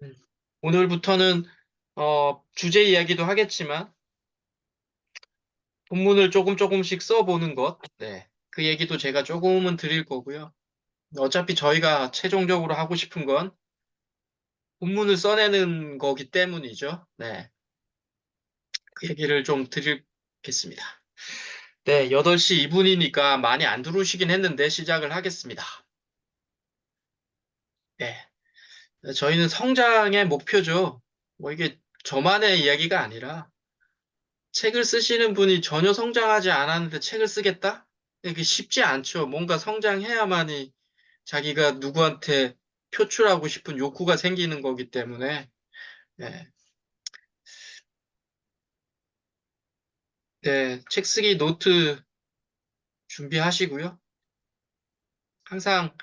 음. 오늘부터는 주제 이야기도 하겠지만 본문을 조금씩 써보는 것, 네. 그 얘기도 제가 조금은 드릴 거고요. 어차피 저희가 최종적으로 하고 싶은 건 본문을 써내는 거기 때문이죠. 네. 그 얘기를 좀 드리겠습니다. 네, 8시 2분이니까 많이 안 들어오시긴 했는데 시작을 하겠습니다. 네. 저희는 성장의 목표죠. 뭐 이게 저만의 이야기가 아니라 책을 쓰시는 분이 전혀 성장하지 않았는데 책을 쓰겠다? 이게 쉽지 않죠. 뭔가 성장해야만이 자기가 누구한테 표출하고 싶은 욕구가 생기는 거기 때문에, 네, 네, 책 쓰기 노트 준비하시고요. 항상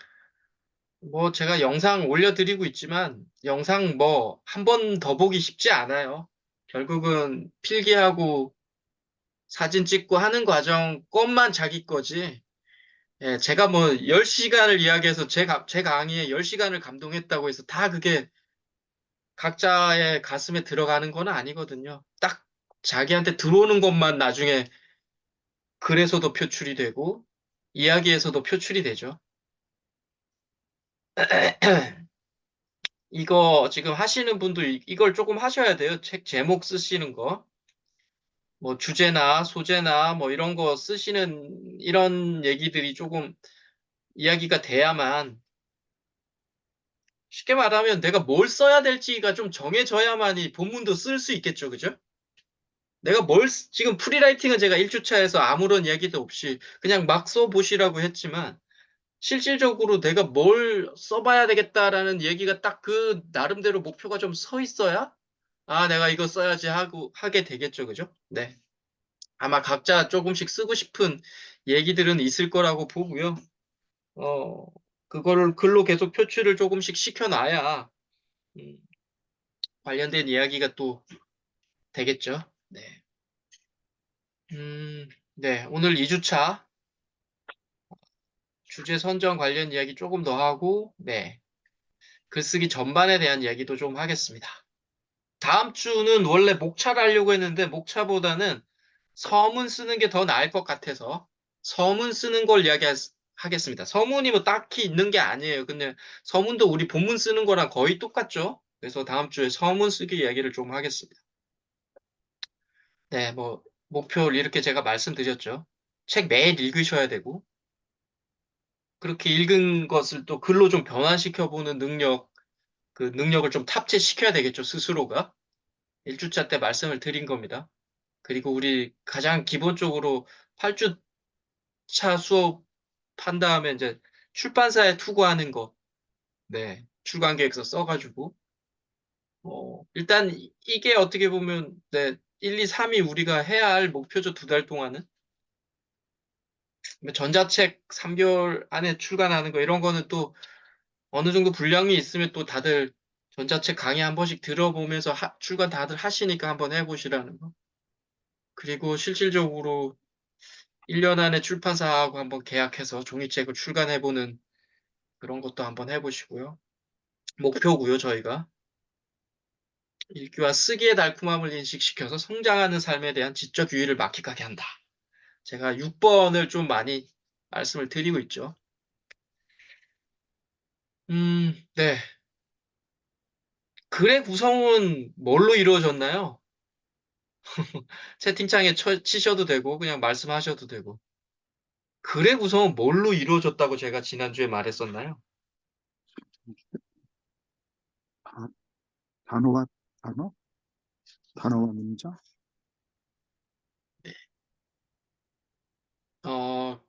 뭐 제가 영상 올려드리고 있지만 영상 뭐 한 번 더 보기 쉽지 않아요. 결국은 필기하고 사진 찍고 하는 과정 것만 자기 거지. 예, 제가 뭐 10시간을 이야기해서 제 강의에 10시간을 감동했다고 해서 다 그게 각자의 가슴에 들어가는 건 아니거든요. 딱 자기한테 들어오는 것만 나중에 글에서도 표출이 되고 이야기에서도 표출이 되죠. 이거 지금 하시는 분도 이걸 조금 하셔야 돼요. 책 제목 쓰시는 거. 뭐 주제나 소재나 뭐 이런 거 쓰시는 이런 얘기들이 조금 이야기가 돼야만 쉽게 말하면 내가 뭘 써야 될지가 좀 정해져야만이 본문도 쓸 수 있겠죠. 그죠? 내가 지금 프리라이팅은 제가 1주차에서 아무런 이야기도 없이 그냥 막 써보시라고 했지만 실질적으로 내가 뭘 써봐야 되겠다라는 얘기가 딱 그 나름대로 목표가 좀 서 있어야 아, 내가 이거 써야지 하게 되겠죠. 그죠? 네. 아마 각자 조금씩 쓰고 싶은 얘기들은 있을 거라고 보고요. 어, 그거를 글로 계속 표출을 조금씩 시켜놔야 음, 관련된 이야기가 또 되겠죠. 네. 네. 오늘 2주차 주제 선정 관련 이야기 조금 더 하고, 네. 글쓰기 전반에 대한 이야기도 좀 하겠습니다. 다음 주는 원래 목차를 하려고 했는데, 목차보다는 서문 쓰는 게 더 나을 것 같아서, 서문 쓰는 걸 이야기하겠습니다. 서문이 뭐 딱히 있는 게 아니에요. 근데 서문도 우리 본문 쓰는 거랑 거의 똑같죠? 그래서 다음 주에 서문 쓰기 이야기를 좀 하겠습니다. 네, 뭐, 목표를 이렇게 제가 말씀드렸죠. 책 매일 읽으셔야 되고, 그렇게 읽은 것을 또 글로 좀 변화시켜보는 그 능력을 좀 탑재시켜야 되겠죠, 스스로가. 1주차 때 말씀을 드린 겁니다. 그리고 우리 가장 기본적으로 8주차 수업 한 다음에 이제 출판사에 투고하는 거, 네, 출간 계획서 써가지고, 일단 이게 어떻게 보면, 네, 1, 2, 3이 우리가 해야 할 목표죠, 2달 동안은. 전자책 3개월 안에 출간하는 거, 이런 거는 또 어느 정도 분량이 있으면 또 다들 전자책 강의 한 번씩 들어보면서 출간 다들 하시니까 한번 해보시라는 거. 그리고 실질적으로 1년 안에 출판사하고 한번 계약해서 종이책을 출간해보는 그런 것도 한번 해보시고요. 목표고요, 저희가. 읽기와 쓰기의 달콤함을 인식시켜서 성장하는 삶에 대한 지적 유의를 막히게 한다. 제가 6번을 좀 많이 말씀을 드리고 있죠. 네. 글의 구성은 뭘로 이루어졌나요? 채팅창에 치셔도 되고, 그냥 말씀하셔도 되고. 글의 구성은 뭘로 이루어졌다고 제가 지난주에 말했었나요? 다- 단어와 단어? 단어와 문자? 네. 어,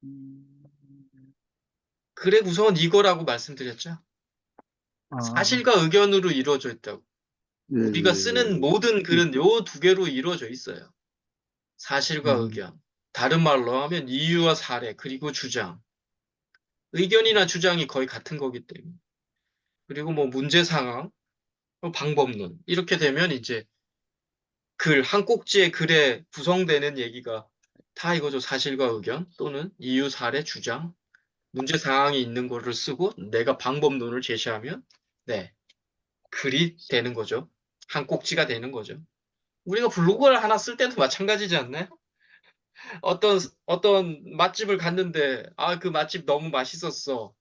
음, 글의 구성은 이거라고 말씀드렸죠. 아, 사실과 의견으로 이루어져 있다고. 예, 예, 우리가 예, 쓰는 모든 예. 글은 요 두 개로 이루어져 있어요. 사실과 음, 의견. 다른 말로 하면 이유와 사례, 그리고 주장. 의견이나 주장이 거의 같은 거기 때문에. 그리고 뭐 문제 상황, 방법론. 이렇게 되면 이제 한 꼭지의 글에 구성되는 얘기가 다 이거죠. 사실과 의견 또는 이유, 사례, 주장, 문제 상황이 있는 거를 쓰고 내가 방법론을 제시하면 네. 글이 되는 거죠. 한 꼭지가 되는 거죠. 우리가 블로그를 하나 쓸 때도 마찬가지지 않나요? 어떤 맛집을 갔는데, 아, 그 맛집 너무 맛있었어.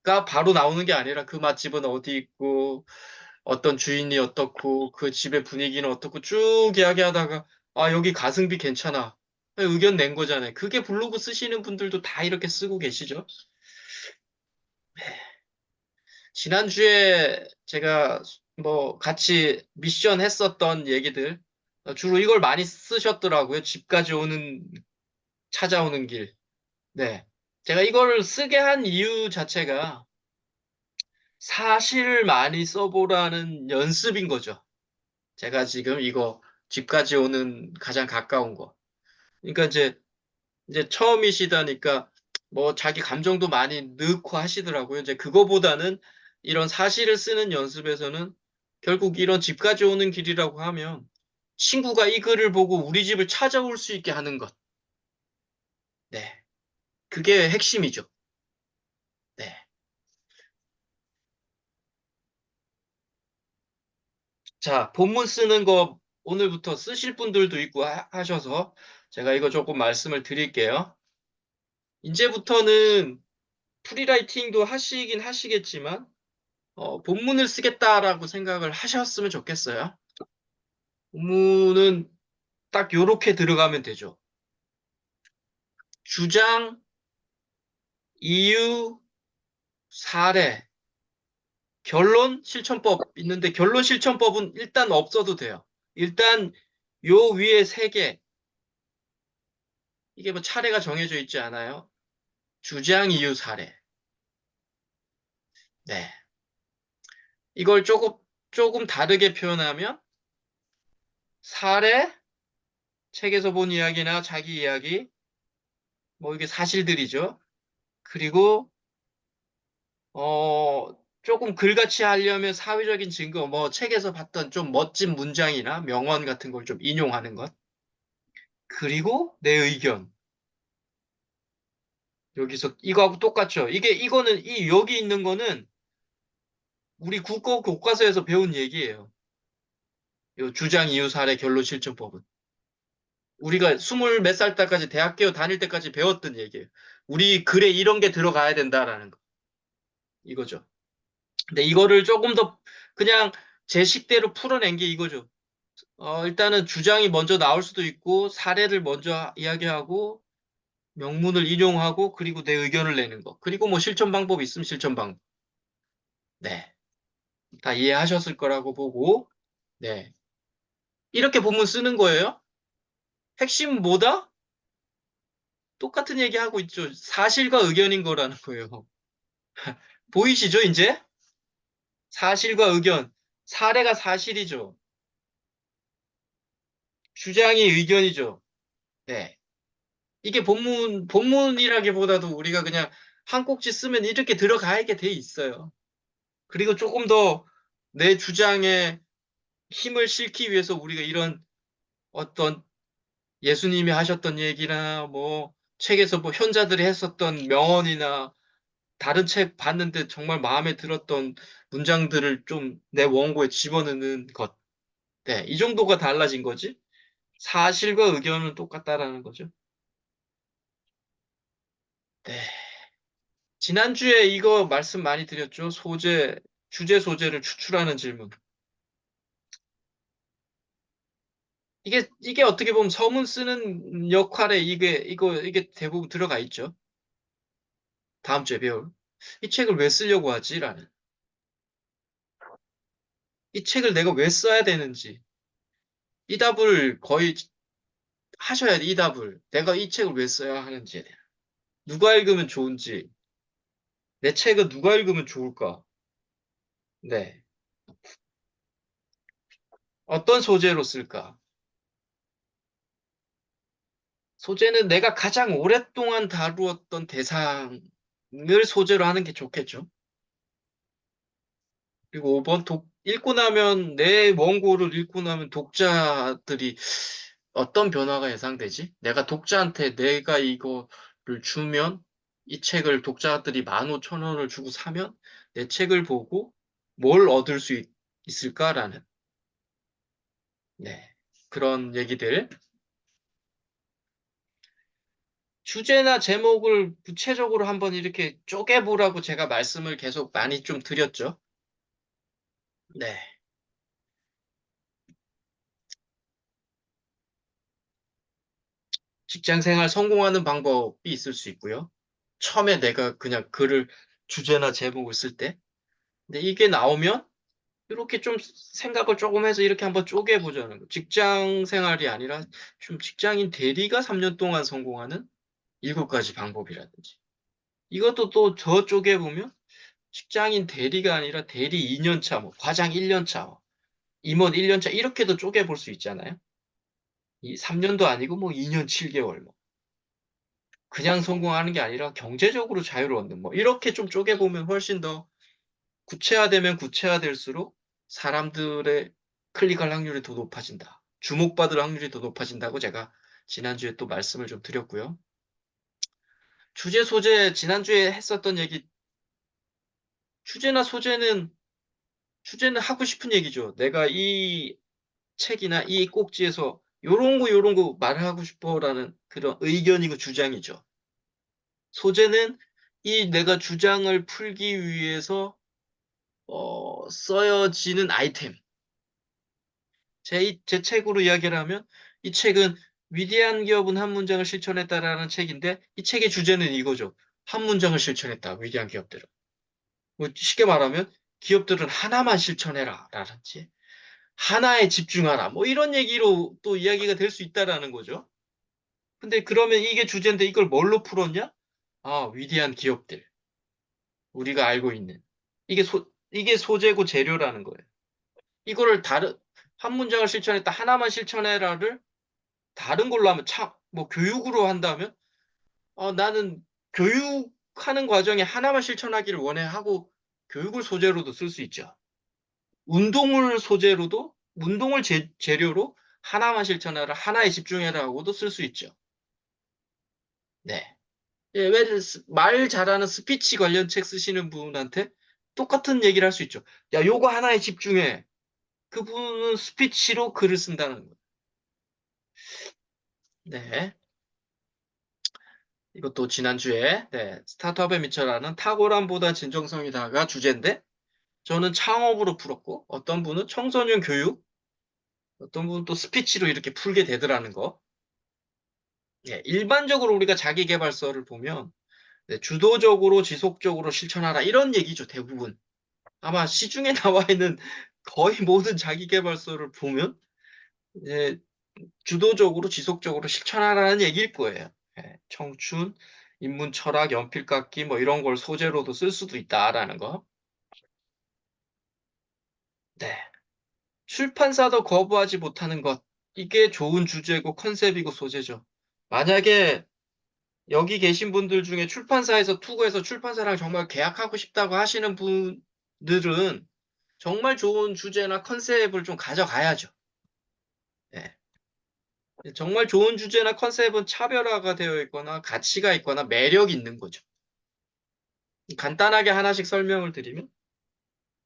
가 바로 나오는 게 아니라 그 맛집은 어디 있고, 어떤 주인이 어떻고, 그 집의 분위기는 어떻고 쭉 이야기하다가, 아, 여기 가성비 괜찮아. 의견 낸 거잖아요. 그게 블로그 쓰시는 분들도 다 이렇게 쓰고 계시죠? 지난주에 제가 뭐 같이 미션 했었던 얘기들, 주로 이걸 많이 쓰셨더라고요. 집까지 찾아오는 길. 네. 제가 이걸 쓰게 한 이유 자체가 사실 많이 써보라는 연습인 거죠. 제가 지금 이거 집까지 오는 가장 가까운 거. 그러니까 이제 처음이시다니까 뭐 자기 감정도 많이 넣고 하시더라고요. 이제 그거보다는 이런 사실을 쓰는 연습에서는 결국 이런 집까지 오는 길이라고 하면 친구가 이 글을 보고 우리 집을 찾아올 수 있게 하는 것. 네. 그게 핵심이죠. 네. 자, 본문 쓰는 거 오늘부터 쓰실 분들도 있고 하셔서 제가 이거 조금 말씀을 드릴게요. 이제부터는 프리라이팅도 하시긴 하시겠지만, 본문을 쓰겠다라고 생각을 하셨으면 좋겠어요. 본문은 딱 요렇게 들어가면 되죠. 주장, 이유, 사례, 결론, 실천법 있는데 결론 실천법은 일단 없어도 돼요. 일단 요 위에 세 개, 이게 뭐 차례가 정해져 있지 않아요. 주장, 이유, 사례. 네. 이걸 조금 다르게 표현하면 사례, 책에서 본 이야기나 자기 이야기, 뭐 이게 사실들이죠. 그리고 조금 글같이 하려면 사회적인 증거, 뭐 책에서 봤던 좀 멋진 문장이나 명언 같은 걸 좀 인용하는 것. 그리고 내 의견. 여기서 이거하고 똑같죠. 이거는 여기 있는 거는 우리 국어 교과서에서 배운 얘기예요. 요 주장, 이유, 사례, 결론, 실천법은. 우리가 스물 몇 살 때까지 대학교 다닐 때까지 배웠던 얘기예요. 우리 글에 이런 게 들어가야 된다라는 거. 이거죠. 근데 이거를 조금 더 그냥 제 식대로 풀어낸 게 이거죠. 일단은 주장이 먼저 나올 수도 있고, 사례를 먼저 이야기하고, 명문을 인용하고, 그리고 내 의견을 내는 거. 그리고 뭐 실천 방법이 있으면 실천 방법. 네. 다 이해하셨을 거라고 보고, 네. 이렇게 본문 쓰는 거예요. 핵심 뭐다? 똑같은 얘기 하고 있죠. 사실과 의견인 거라는 거예요. 보이시죠, 이제? 사실과 의견. 사례가 사실이죠. 주장이 의견이죠. 네. 이게 본문이라기보다도 우리가 그냥 한 꼭지 쓰면 이렇게 들어가게 돼 있어요. 그리고 조금 더 내 주장에 힘을 실기 위해서 우리가 이런 어떤 예수님이 하셨던 얘기나 뭐 책에서 뭐 현자들이 했었던 명언이나 다른 책 봤는데 정말 마음에 들었던 문장들을 좀 내 원고에 집어넣는 것. 네, 이 정도가 달라진 거지. 사실과 의견은 똑같다라는 거죠. 네. 지난주에 이거 말씀 많이 드렸죠. 주제 소재를 추출하는 질문. 이게 어떻게 보면 서문 쓰는 역할에 이게 대부분 들어가 있죠. 다음 주에 배울. 이 책을 왜 쓰려고 하지? 라는. 이 책을 내가 왜 써야 되는지. 이 답을 거의 하셔야 돼, 이 답을. 내가 이 책을 왜 써야 하는지에 대한. 누가 읽으면 좋은지. 내 책은 누가 읽으면 좋을까? 네. 어떤 소재로 쓸까? 소재는 내가 가장 오랫동안 다루었던 대상을 소재로 하는 게 좋겠죠. 그리고 5번 읽고 나면 내 원고를 읽고 나면 독자들이 어떤 변화가 예상되지? 내가 이거를 주면 이 책을 독자들이 15,000원을 주고 사면 내 책을 보고 뭘 얻을 수 있을까라는, 네, 그런 얘기들. 주제나 제목을 구체적으로 한번 이렇게 쪼개보라고 제가 말씀을 계속 많이 좀 드렸죠. 네. 직장 생활 성공하는 방법이 있을 수 있고요. 처음에 내가 그냥 글을 주제나 제목을 쓸 때. 근데 이게 나오면 이렇게 좀 생각을 조금 해서 이렇게 한번 쪼개보자는 거. 직장 생활이 아니라 좀 직장인 대리가 3년 동안 성공하는 7가지 방법이라든지. 이것도 또 더 쪼개보면 직장인 대리가 아니라 대리 2년 차, 뭐 과장 1년 차, 임원 1년 차 이렇게도 쪼개볼 수 있잖아요. 이 3년도 아니고 뭐 2년 7개월 뭐. 그냥 성공하는 게 아니라 경제적으로 자유를 얻는 뭐 이렇게 좀 쪼개보면 훨씬 더 구체화되면 구체화될수록 사람들의 클릭할 확률이 더 높아진다. 주목받을 확률이 더 높아진다고 제가 지난주에 또 말씀을 좀 드렸고요. 주제, 소재, 지난주에 했었던 얘기, 주제는 하고 싶은 얘기죠. 내가 이 책이나 이 꼭지에서 요런 거 말하고 싶어라는 그런 의견이고 주장이죠. 소재는 이 내가 주장을 풀기 위해서 써여지는 아이템. 제 책으로 이야기를 하면 이 책은 위대한 기업은 한 문장을 실천했다라는 책인데 이 책의 주제는 이거죠. 한 문장을 실천했다. 위대한 기업들은. 뭐 쉽게 말하면 기업들은 하나만 실천해라 라든지 하나에 집중하라. 뭐 이런 얘기로 또 이야기가 될 수 있다라는 거죠. 근데 그러면 이게 주제인데 이걸 뭘로 풀었냐? 아, 위대한 기업들. 우리가 알고 있는. 이게 소재고 재료라는 거예요. 이거를 한 문장을 실천했다. 하나만 실천해라를 다른 걸로 하면 뭐 교육으로 한다면 나는 교육하는 과정에 하나만 실천하기를 원해 하고 교육을 소재로도 쓸 수 있죠. 운동을 재료로 하나만 실천해라, 하나에 집중해라 하고도 쓸 수 있죠. 네. 예, 말 잘하는 스피치 관련 책 쓰시는 분한테 똑같은 얘기를 할 수 있죠. 야, 요거 하나에 집중해. 그분은 스피치로 글을 쓴다는 거예요. 네. 이것도 지난주에 스타트업에 미쳐라는 탁월함보다 진정성이다가 주제인데 저는 창업으로 풀었고 어떤 분은 청소년 교육, 어떤 분은 또 스피치로 이렇게 풀게 되더라는 거. 예, 일반적으로 우리가 자기계발서를 보면 주도적으로 지속적으로 실천하라 이런 얘기죠, 대부분. 아마 시중에 나와 있는 거의 모든 자기계발서를 보면 예, 주도적으로 지속적으로 실천하라는 얘기일 거예요. 예, 청춘, 인문 철학, 연필 깎기 뭐 이런 걸 소재로도 쓸 수도 있다라는 거. 네. 출판사도 거부하지 못하는 것. 이게 좋은 주제고 컨셉이고 소재죠. 만약에 여기 계신 분들 중에 출판사에서 투고해서 출판사랑 정말 계약하고 싶다고 하시는 분들은 정말 좋은 주제나 컨셉을 좀 가져가야죠. 예. 정말 좋은 주제나 컨셉은 차별화가 되어 있거나 가치가 있거나 매력이 있는 거죠. 간단하게 하나씩 설명을 드리면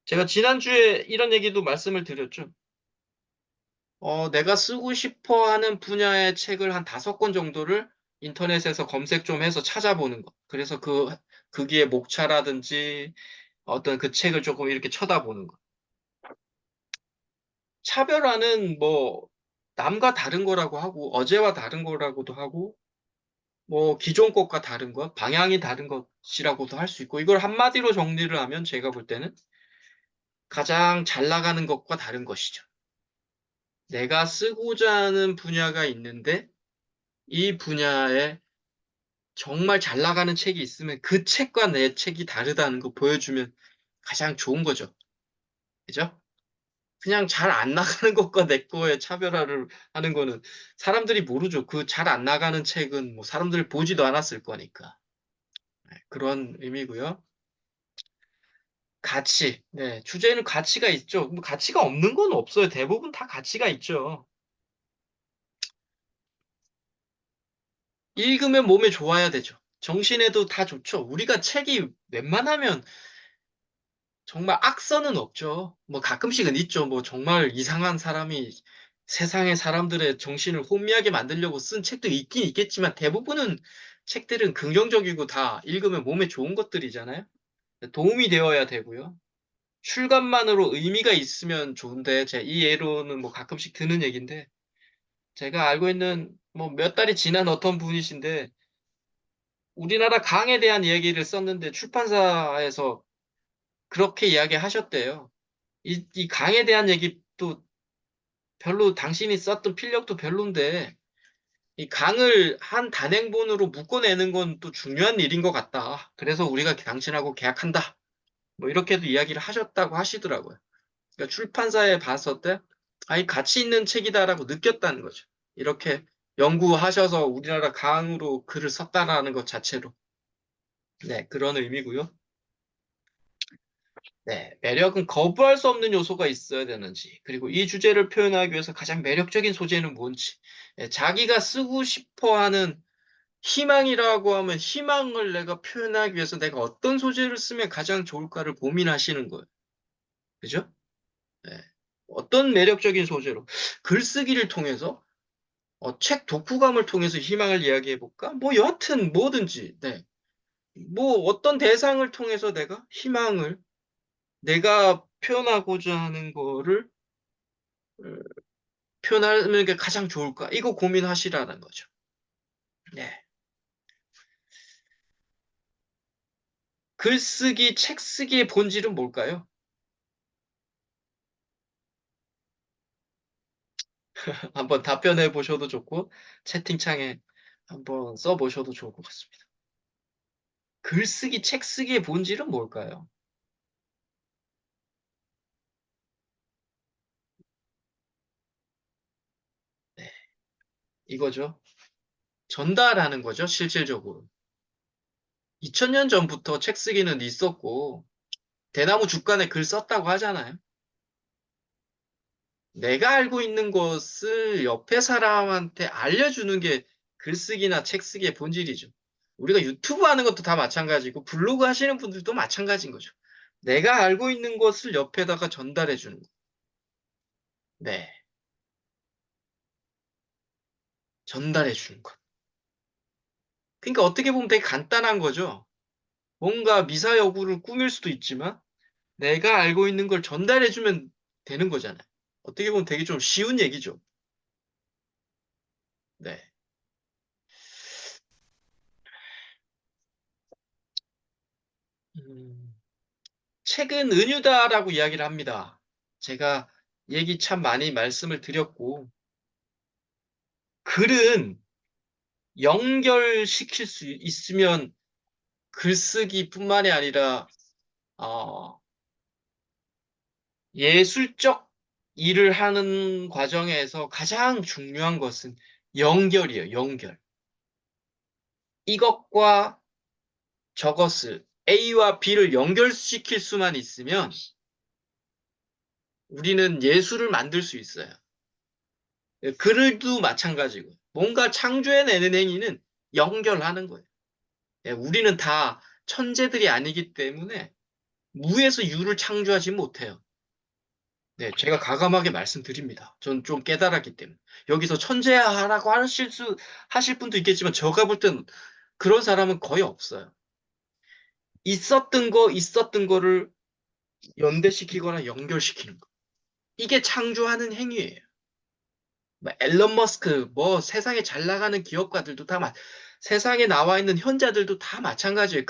제가 지난주에 이런 얘기도 말씀을 드렸죠. 내가 쓰고 싶어 하는 분야의 책을 한 5권 정도를 인터넷에서 검색 좀 해서 찾아보는 것. 그래서 거기에 목차라든지 어떤 그 책을 조금 이렇게 쳐다보는 것. 차별화는 뭐 남과 다른 거라고 하고 어제와 다른 거라고도 하고 뭐 기존 것과 다른 것, 방향이 다른 것이라고도 할 수 있고 이걸 한마디로 정리를 하면 제가 볼 때는 가장 잘 나가는 것과 다른 것이죠. 내가 쓰고자 하는 분야가 있는데 이 분야에 정말 잘 나가는 책이 있으면 그 책과 내 책이 다르다는 거 보여주면 가장 좋은 거죠. 그죠? 그냥 잘 안 나가는 것과 내 거의 차별화를 하는 거는 사람들이 모르죠. 그 잘 안 나가는 책은 뭐 사람들이 보지도 않았을 거니까. 네, 그런 의미고요. 가치. 네, 주제는 가치가 있죠. 뭐 가치가 없는 건 없어요. 대부분 다 가치가 있죠. 읽으면 몸에 좋아야 되죠. 정신에도 다 좋죠. 우리가 책이 웬만하면 정말 악선은 없죠. 뭐 가끔씩은 있죠. 뭐 정말 이상한 사람이 세상의 사람들의 정신을 혼미하게 만들려고 쓴 책도 있긴 있겠지만 대부분은 책들은 긍정적이고 다 읽으면 몸에 좋은 것들이잖아요. 도움이 되어야 되고요. 출간만으로 의미가 있으면 좋은데 제 이 예로는 뭐 가끔씩 드는 얘기인데 제가 알고 있는 뭐 몇 달이 지난 어떤 분이신데 우리나라 강에 대한 이야기를 썼는데 출판사에서 그렇게 이야기하셨대요. 이 강에 대한 얘기도 별로 당신이 썼던 필력도 별론데 이 강을 한 단행본으로 묶어내는 건 또 중요한 일인 것 같다. 그래서 우리가 당신하고 계약한다. 뭐 이렇게도 이야기를 하셨다고 하시더라고요. 그러니까 출판사에 봤을 때 아이 가치 있는 책이다라고 느꼈다는 거죠. 이렇게 연구하셔서 우리나라 강으로 글을 썼다라는 것 자체로. 네, 그런 의미고요. 네, 매력은 거부할 수 없는 요소가 있어야 되는지, 그리고 이 주제를 표현하기 위해서 가장 매력적인 소재는 뭔지, 자기가 쓰고 싶어 하는 희망이라고 하면 희망을 내가 표현하기 위해서 내가 어떤 소재를 쓰면 가장 좋을까를 고민하시는 거예요. 그죠? 네. 어떤 매력적인 소재로. 글쓰기를 통해서, 책 독후감을 통해서 희망을 이야기해 볼까? 뭐 여하튼 뭐든지, 네. 뭐 어떤 대상을 통해서 내가 희망을 내가 표현하고자 하는 거를 표현하는 게 가장 좋을까? 이거 고민하시라는 거죠. 네. 글쓰기, 책 쓰기의 본질은 뭘까요? 한번 답변해 보셔도 좋고, 채팅창에 한번 써 보셔도 좋을 것 같습니다. 글쓰기, 책 쓰기의 본질은 뭘까요? 네. 이거죠. 전달하는 거죠, 실질적으로. 2000년 전부터 책 쓰기는 있었고, 대나무 죽간에 글 썼다고 하잖아요. 내가 알고 있는 것을 옆에 사람한테 알려주는 게 글쓰기나 책 쓰기의 본질이죠. 우리가 유튜브 하는 것도 다 마찬가지고 블로그 하시는 분들도 마찬가지인 거죠. 내가 알고 있는 것을 옆에다가 전달해 주는 거. 네. 전달해 주는 것. 그러니까 어떻게 보면 되게 간단한 거죠. 뭔가 미사여구를 꾸밀 수도 있지만 내가 알고 있는 걸 전달해 주면 되는 거잖아요. 어떻게 보면 되게 좀 쉬운 얘기죠. 네. 음. 책은 은유다라고 이야기를 합니다. 제가 얘기 참 많이 말씀을 드렸고, 글은 연결시킬 수 있으면 글쓰기뿐만이 아니라, 어, 예술적 일을 하는 과정에서 가장 중요한 것은 연결이에요, 연결. 이것과 저것을, A와 B를 연결시킬 수만 있으면 우리는 예술을 만들 수 있어요. 글도 마찬가지고 뭔가 창조해내는 행위는 연결하는 거예요. 예, 우리는 다 천재들이 아니기 때문에 무에서 유를 창조하지 못해요. 네, 제가 가감하게 말씀드립니다. 전 좀 깨달았기 때문에. 여기서 천재하라고 하실 분도 있겠지만 제가 볼 땐 그런 사람은 거의 없어요. 있었던 거를 연대시키거나 연결시키는 거. 이게 창조하는 행위예요. 뭐 앨런 머스크, 뭐 세상에 잘 나가는 기업가들도 세상에 나와 있는 현자들도 다 마찬가지예요.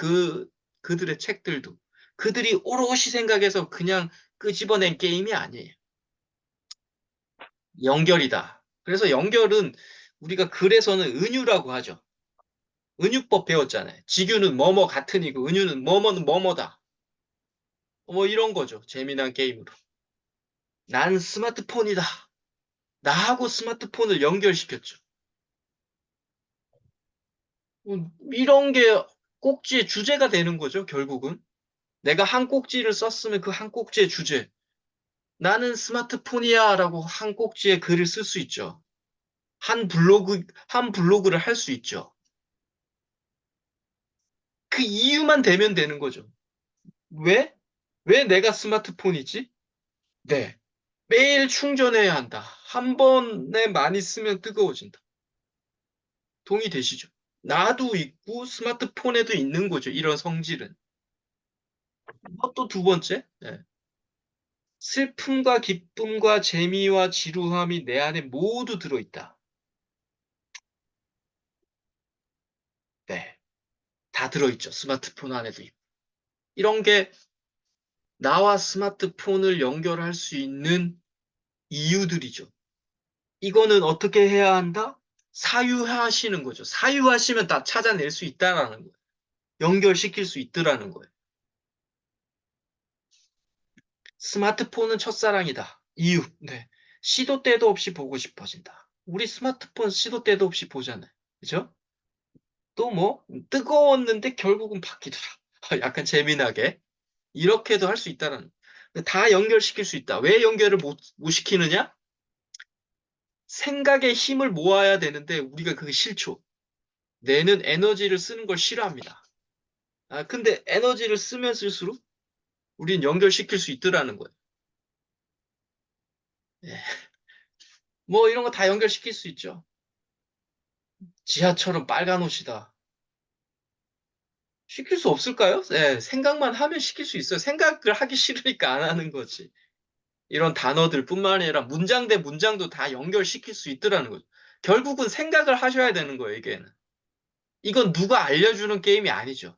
그들의 책들도. 그들이 오롯이 생각해서 그냥 끄집어낸 게임이 아니에요. 연결이다. 그래서 연결은 우리가 글에서는 은유라고 하죠. 은유법 배웠잖아요. 직유는 뭐뭐 같으니고 은유는 뭐뭐는 뭐뭐다. 뭐 이런 거죠. 재미난 게임으로. 난 스마트폰이다. 나하고 스마트폰을 연결시켰죠. 이런 게 꼭지의 주제가 되는 거죠, 결국은. 내가 한 꼭지를 썼으면 그 한 꼭지의 주제. 나는 스마트폰이야 라고 한 꼭지의 글을 쓸 수 있죠. 한 블로그를 할 수 있죠. 그 이유만 되면 되는 거죠. 왜? 왜 내가 스마트폰이지? 네. 매일 충전해야 한다. 한 번에 많이 쓰면 뜨거워진다. 동의되시죠? 나도 있고 스마트폰에도 있는 거죠. 이런 성질은. 또 두 번째. 네. 슬픔과 기쁨과 재미와 지루함이 내 안에 모두 들어있다. 네. 다 들어있죠. 스마트폰 안에도 있고. 이런 게 나와 스마트폰을 연결할 수 있는 이유들이죠. 이거는 어떻게 해야 한다? 사유하시는 거죠. 사유하시면 다 찾아낼 수 있다라는 거예요. 연결시킬 수 있더라는 거예요. 스마트폰은 첫사랑이다. 이유. 네. 시도 때도 없이 보고 싶어진다. 우리 스마트폰 시도 때도 없이 보잖아요. 그죠? 또 뭐, 뜨거웠는데 결국은 바뀌더라. 약간 재미나게. 이렇게도 할 수 있다라는. 다 연결시킬 수 있다. 왜 연결을 못 시키느냐? 생각에 힘을 모아야 되는데 우리가 그게 싫죠. 뇌는 에너지를 쓰는 걸 싫어합니다. 근데 에너지를 쓰면 쓸수록 우린 연결시킬 수 있더라는 거예요. 예. 뭐 이런 거 다 연결시킬 수 있죠. 지하철은 빨간 옷이다. 시킬 수 없을까요? 예, 생각만 하면 시킬 수 있어요. 생각을 하기 싫으니까 안 하는 거지. 이런 단어들 뿐만 아니라 문장 대 문장도 다 연결시킬 수 있더라는 거죠. 결국은 생각을 하셔야 되는 거예요, 이게는. 이건 누가 알려주는 게임이 아니죠.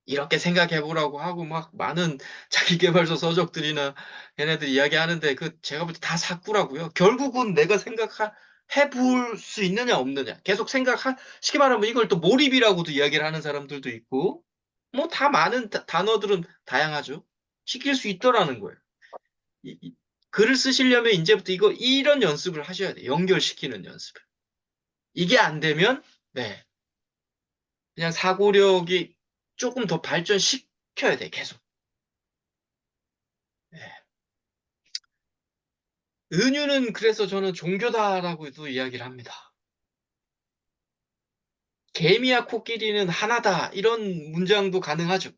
이렇게 생각해 보라고 하고 막 많은 자기계발서 서적들이나 얘네들 이야기하는데 그 제가 볼 때 다 사꾸라고요. 결국은 내가 생각해 볼 수 있느냐 없느냐. 계속 쉽게 말하면 이걸 또 몰입이라고도 이야기를 하는 사람들도 있고 뭐 다 많은 단어들은 다양하죠. 시킬 수 있더라는 거예요. 글을 쓰시려면 이제부터 이런 연습을 하셔야 돼요. 연결시키는 연습을. 이게 안 되면 네. 그냥 사고력이 조금 더 발전시켜야 돼, 계속. 네. 은유는 그래서 저는 종교다라고도 이야기를 합니다. 개미와 코끼리는 하나다. 이런 문장도 가능하죠.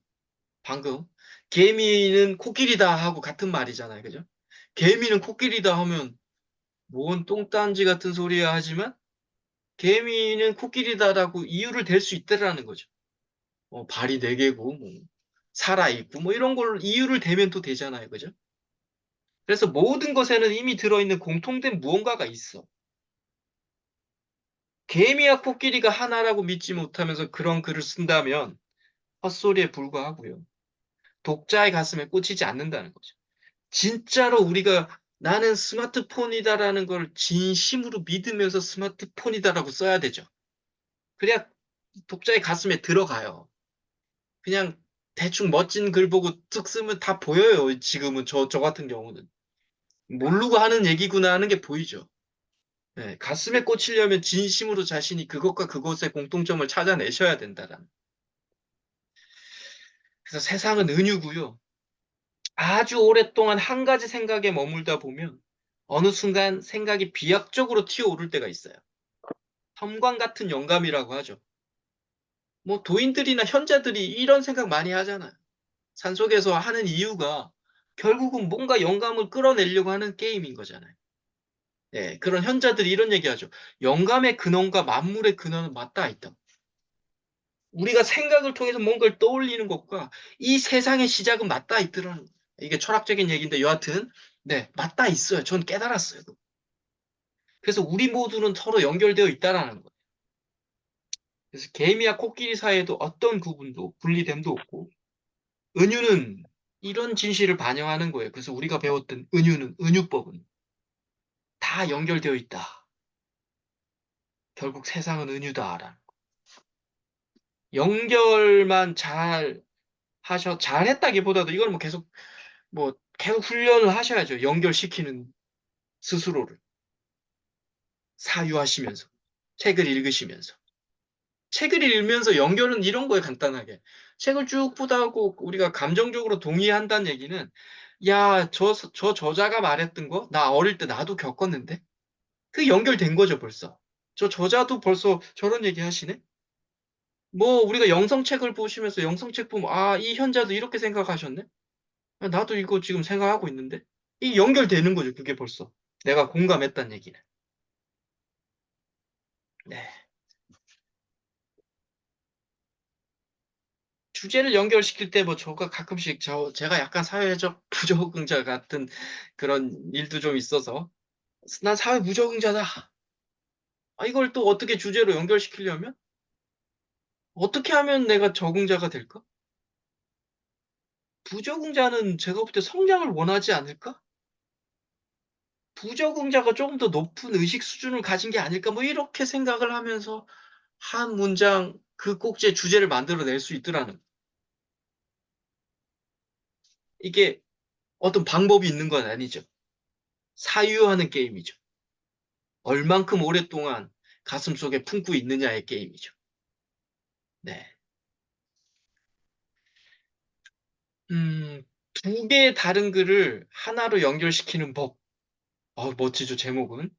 방금. 개미는 코끼리다 하고 같은 말이잖아요. 그죠? 개미는 코끼리다 하면 뭔 똥딴지 같은 소리야 하지만 개미는 코끼리다라고 이유를 댈 수 있다라는 거죠. 발이 네 개고 뭐 살아있고 뭐 이런 걸 이유를 대면 또 되잖아요. 그죠? 그래서 모든 것에는 이미 들어있는 공통된 무언가가 있어. 개미와 코끼리가 하나라고 믿지 못하면서 그런 글을 쓴다면 헛소리에 불과하고요. 독자의 가슴에 꽂히지 않는다는 거죠. 진짜로 우리가 나는 스마트폰이다라는 걸 진심으로 믿으면서 스마트폰이다라고 써야 되죠. 그래야 독자의 가슴에 들어가요. 그냥 대충 멋진 글 보고 툭 쓰면 다 보여요. 지금은 저 같은 경우는. 모르고 하는 얘기구나 하는 게 보이죠. 네, 가슴에 꽂히려면 진심으로 자신이 그것과 그것의 공통점을 찾아내셔야 된다라는. 그래서 세상은 은유고요. 아주 오랫동안 한 가지 생각에 머물다 보면 어느 순간 생각이 비약적으로 튀어오를 때가 있어요. 섬광 같은 영감이라고 하죠. 뭐 도인들이나 현자들이 이런 생각 많이 하잖아요. 산속에서 하는 이유가 결국은 뭔가 영감을 끌어내려고 하는 게임인 거잖아요. 네, 그런 현자들이 이런 얘기하죠. 영감의 근원과 만물의 근원은 맞닿아 있다. 우리가 생각을 통해서 뭔가를 떠올리는 것과 이 세상의 시작은 맞닿아 있더라는 거예요. 이게 철학적인 얘기인데 여하튼 네, 맞닿아 있어요. 전 깨달았어요. 그래서 우리 모두는 서로 연결되어 있다라는 거예요. 그래서 개미와 코끼리 사이에도 어떤 구분도 분리됨도 없고 은유는 이런 진실을 반영하는 거예요. 그래서 우리가 배웠던 은유법은 다 연결되어 있다. 결국 세상은 은유다라는 거. 연결만 잘했다기보다도 이걸 뭐 계속 훈련을 하셔야죠. 연결시키는 스스로를 사유하시면서 책을 읽으시면서 책을 읽으면서 연결은 이런 거에 간단하게 책을 쭉 보다고 우리가 감정적으로 동의한다는 얘기는 야, 저 저자가 말했던 거 나 어릴 때 나도 겪었는데 그 연결된 거죠 벌써. 저 저자도 벌써 저런 얘기 하시네. 뭐 우리가 영성책을 보시면서 영성책 보면 이 현자도 이렇게 생각하셨네. 나도 이거 지금 생각하고 있는데. 이 연결되는 거죠, 그게 벌써. 내가 공감했다는 얘기는. 네. 주제를 연결시킬 때 뭐 저가 가끔씩 제가 약간 사회적 부적응자 같은 그런 일도 좀 있어서 난 사회 부적응자다. 이걸 또 어떻게 주제로 연결시키려면 어떻게 하면 내가 적응자가 될까? 부적응자는 제가 볼 때 성장을 원하지 않을까? 부적응자가 조금 더 높은 의식 수준을 가진 게 아닐까? 뭐 이렇게 생각을 하면서 한 문장 그 꼭지의 주제를 만들어낼 수 있더라는. 이게 어떤 방법이 있는 건 아니죠. 사유하는 게임이죠. 얼만큼 오랫동안 가슴속에 품고 있느냐의 게임이죠. 네. 두 개의 다른 글을 하나로 연결시키는 법. 멋지죠, 제목은.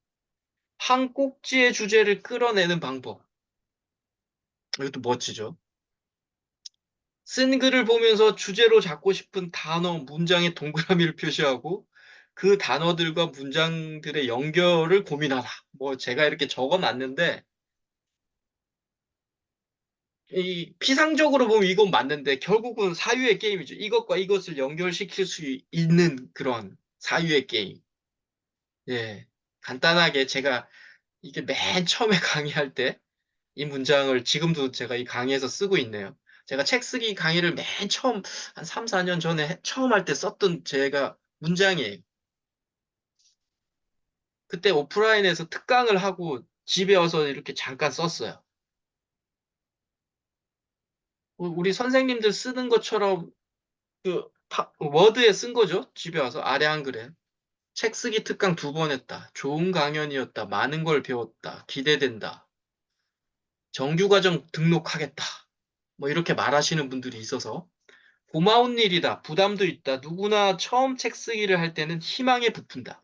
한 꼭지의 주제를 끌어내는 방법. 이것도 멋지죠. 쓴 글을 보면서 주제로 잡고 싶은 단어, 문장의 동그라미를 표시하고 그 단어들과 문장들의 연결을 고민하라. 뭐 제가 이렇게 적어 놨는데 이 피상적으로 보면 이건 맞는데 결국은 사유의 게임이죠. 이것과 이것을 연결시킬 수 있는 그런 사유의 게임. 예. 간단하게 제가 이게 맨 처음에 강의할 때 이 문장을 지금도 제가 이 강의에서 쓰고 있네요. 제가 책 쓰기 강의를 맨 처음 한 3, 4년 전에 처음 할 때 썼던 제가 문장이에요. 그때 오프라인에서 특강을 하고 집에 와서 이렇게 잠깐 썼어요. 우리 선생님들 쓰는 것처럼 워드에 쓴 거죠. 집에 와서 아래 한글에. 책 쓰기 특강 2번 했다. 좋은 강연이었다. 많은 걸 배웠다. 기대된다. 정규과정 등록하겠다. 뭐 이렇게 말하시는 분들이 있어서 고마운 일이다. 부담도 있다. 누구나 처음 책 쓰기를 할 때는 희망에 부푼다.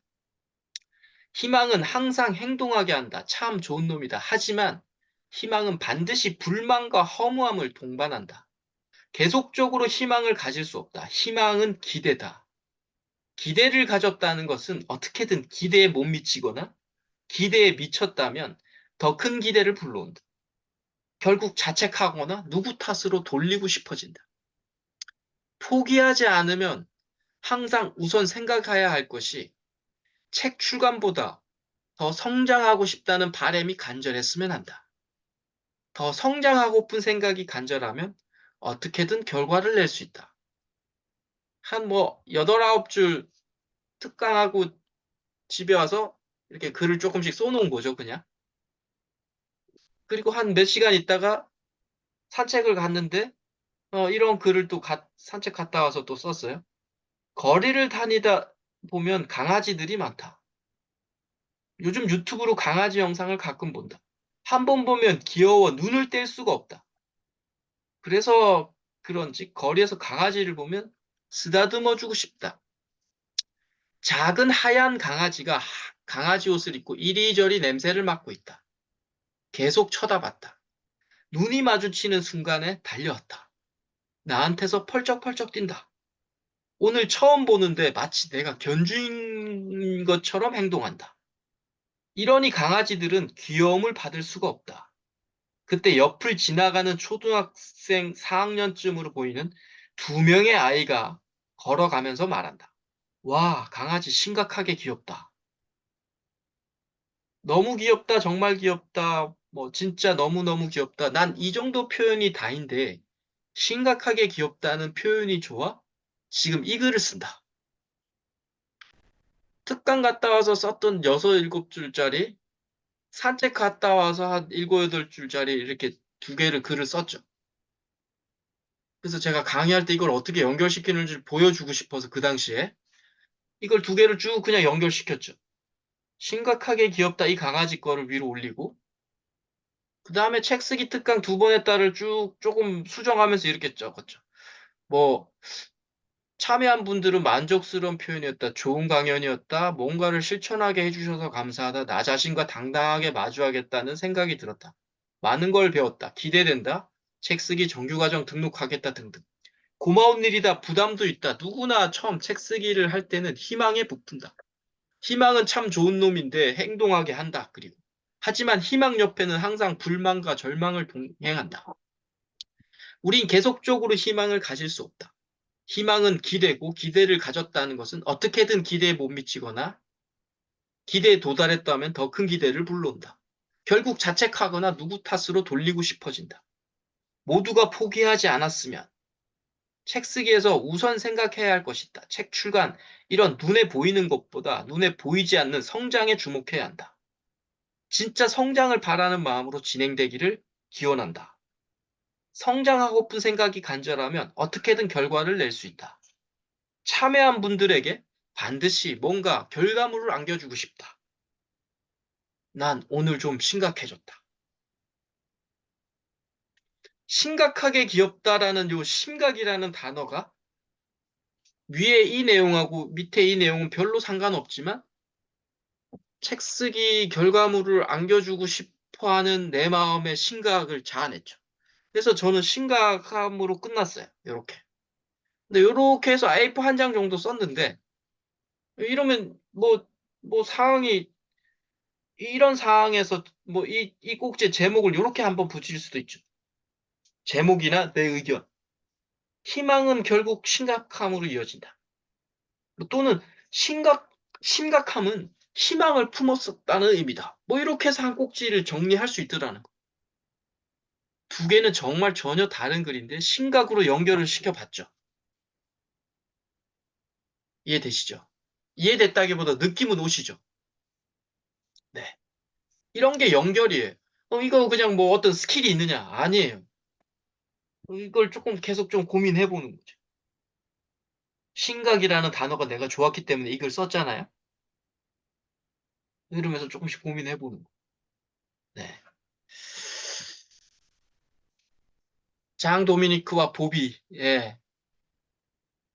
희망은 항상 행동하게 한다. 참 좋은 놈이다. 하지만 희망은 반드시 불만과 허무함을 동반한다. 계속적으로 희망을 가질 수 없다. 희망은 기대다. 기대를 가졌다는 것은 어떻게든 기대에 못 미치거나 기대에 미쳤다면 더 큰 기대를 불러온다. 결국 자책하거나 누구 탓으로 돌리고 싶어진다. 포기하지 않으면 항상 우선 생각해야 할 것이 책 출간보다 더 성장하고 싶다는 바람이 간절했으면 한다. 더 성장하고픈 생각이 간절하면 어떻게든 결과를 낼 수 있다. 한 뭐, 8, 9줄 특강하고 집에 와서 이렇게 글을 조금씩 써놓은 거죠, 그냥. 그리고 한 몇 시간 있다가 산책을 갔는데, 이런 글을 또 산책 갔다 와서 또 썼어요. 거리를 다니다 보면 강아지들이 많다. 요즘 유튜브로 강아지 영상을 가끔 본다. 한 번 보면 귀여워 눈을 뗄 수가 없다. 그래서 그런지 거리에서 강아지를 보면 쓰다듬어 주고 싶다. 작은 하얀 강아지가 강아지 옷을 입고 이리저리 냄새를 맡고 있다. 계속 쳐다봤다. 눈이 마주치는 순간에 달려왔다. 나한테서 펄쩍펄쩍 뛴다. 오늘 처음 보는데 마치 내가 견주인 것처럼 행동한다. 이러니 강아지들은 귀여움을 받을 수가 없다. 그때 옆을 지나가는 초등학생 4학년쯤으로 보이는 2명의 아이가 걸어가면서 말한다. 와, 강아지 심각하게 귀엽다. 너무 귀엽다, 정말 귀엽다, 뭐, 진짜 너무너무 귀엽다. 난 이 정도 표현이 다인데, 심각하게 귀엽다는 표현이 좋아? 지금 이 글을 쓴다. 특강 갔다 와서 썼던 6, 7줄짜리, 산책 갔다 와서 한 7, 8줄짜리 이렇게 2개를 글을 썼죠. 그래서 제가 강의할 때 이걸 어떻게 연결시키는지 보여주고 싶어서 그 당시에 이걸 2개를 쭉 그냥 연결시켰죠. 심각하게 귀엽다 이 강아지 거를 위로 올리고 그 다음에 책 쓰기 특강 2번 했다를 쭉 조금 수정하면서 이렇게 적었죠. 뭐 참여한 분들은 만족스러운 표현이었다. 좋은 강연이었다. 뭔가를 실천하게 해주셔서 감사하다. 나 자신과 당당하게 마주하겠다는 생각이 들었다. 많은 걸 배웠다. 기대된다. 책 쓰기 정규과정 등록하겠다 등등. 고마운 일이다, 부담도 있다. 누구나 처음 책 쓰기를 할 때는 희망에 부푼다. 희망은 참 좋은 놈인데 행동하게 한다. 그리고 하지만 희망 옆에는 항상 불만과 절망을 동행한다. 우린 계속적으로 희망을 가질 수 없다. 희망은 기대고 기대를 가졌다는 것은 어떻게든 기대에 못 미치거나 기대에 도달했다면 더 큰 기대를 불러온다. 결국 자책하거나 누구 탓으로 돌리고 싶어진다. 모두가 포기하지 않았으면 책 쓰기에서 우선 생각해야 할 것이 있다. 책 출간, 이런 눈에 보이는 것보다 눈에 보이지 않는 성장에 주목해야 한다. 진짜 성장을 바라는 마음으로 진행되기를 기원한다. 성장하고픈 생각이 간절하면 어떻게든 결과를 낼 수 있다. 참여한 분들에게 반드시 뭔가 결과물을 안겨주고 싶다. 난 오늘 좀 심각해졌다. 심각하게 귀엽다라는 요 심각이라는 단어가 위에 이 내용하고 밑에 이 내용은 별로 상관없지만 책 쓰기 결과물을 안겨주고 싶어 하는 내 마음의 심각을 자아냈죠. 그래서 저는 심각함으로 끝났어요. 이렇게. 근데 이렇게 해서 A4 한 장 정도 썼는데 이러면 뭐 상황이 이런 상황에서 뭐 이 꼭지 제목을 이렇게 한번 붙일 수도 있죠. 제목이나 내 의견. 희망은 결국 심각함으로 이어진다. 또는 심각함은 희망을 품었었다는 의미다. 뭐 이렇게 해서 한 꼭지를 정리할 수 있더라는 거. 두 개는 정말 전혀 다른 글인데 심각으로 연결을 시켜봤죠. 이해되시죠? 이해됐다기보다 느낌은 오시죠? 네. 이런 게 연결이에요. 이거 그냥 뭐 어떤 스킬이 있느냐? 아니에요. 이걸 조금 계속 좀 고민해 보는 거죠. 심각이라는 단어가 내가 좋았기 때문에 이걸 썼잖아요. 이러면서 조금씩 고민해 보는 거. 네. 장 도미니크와 보비, 예,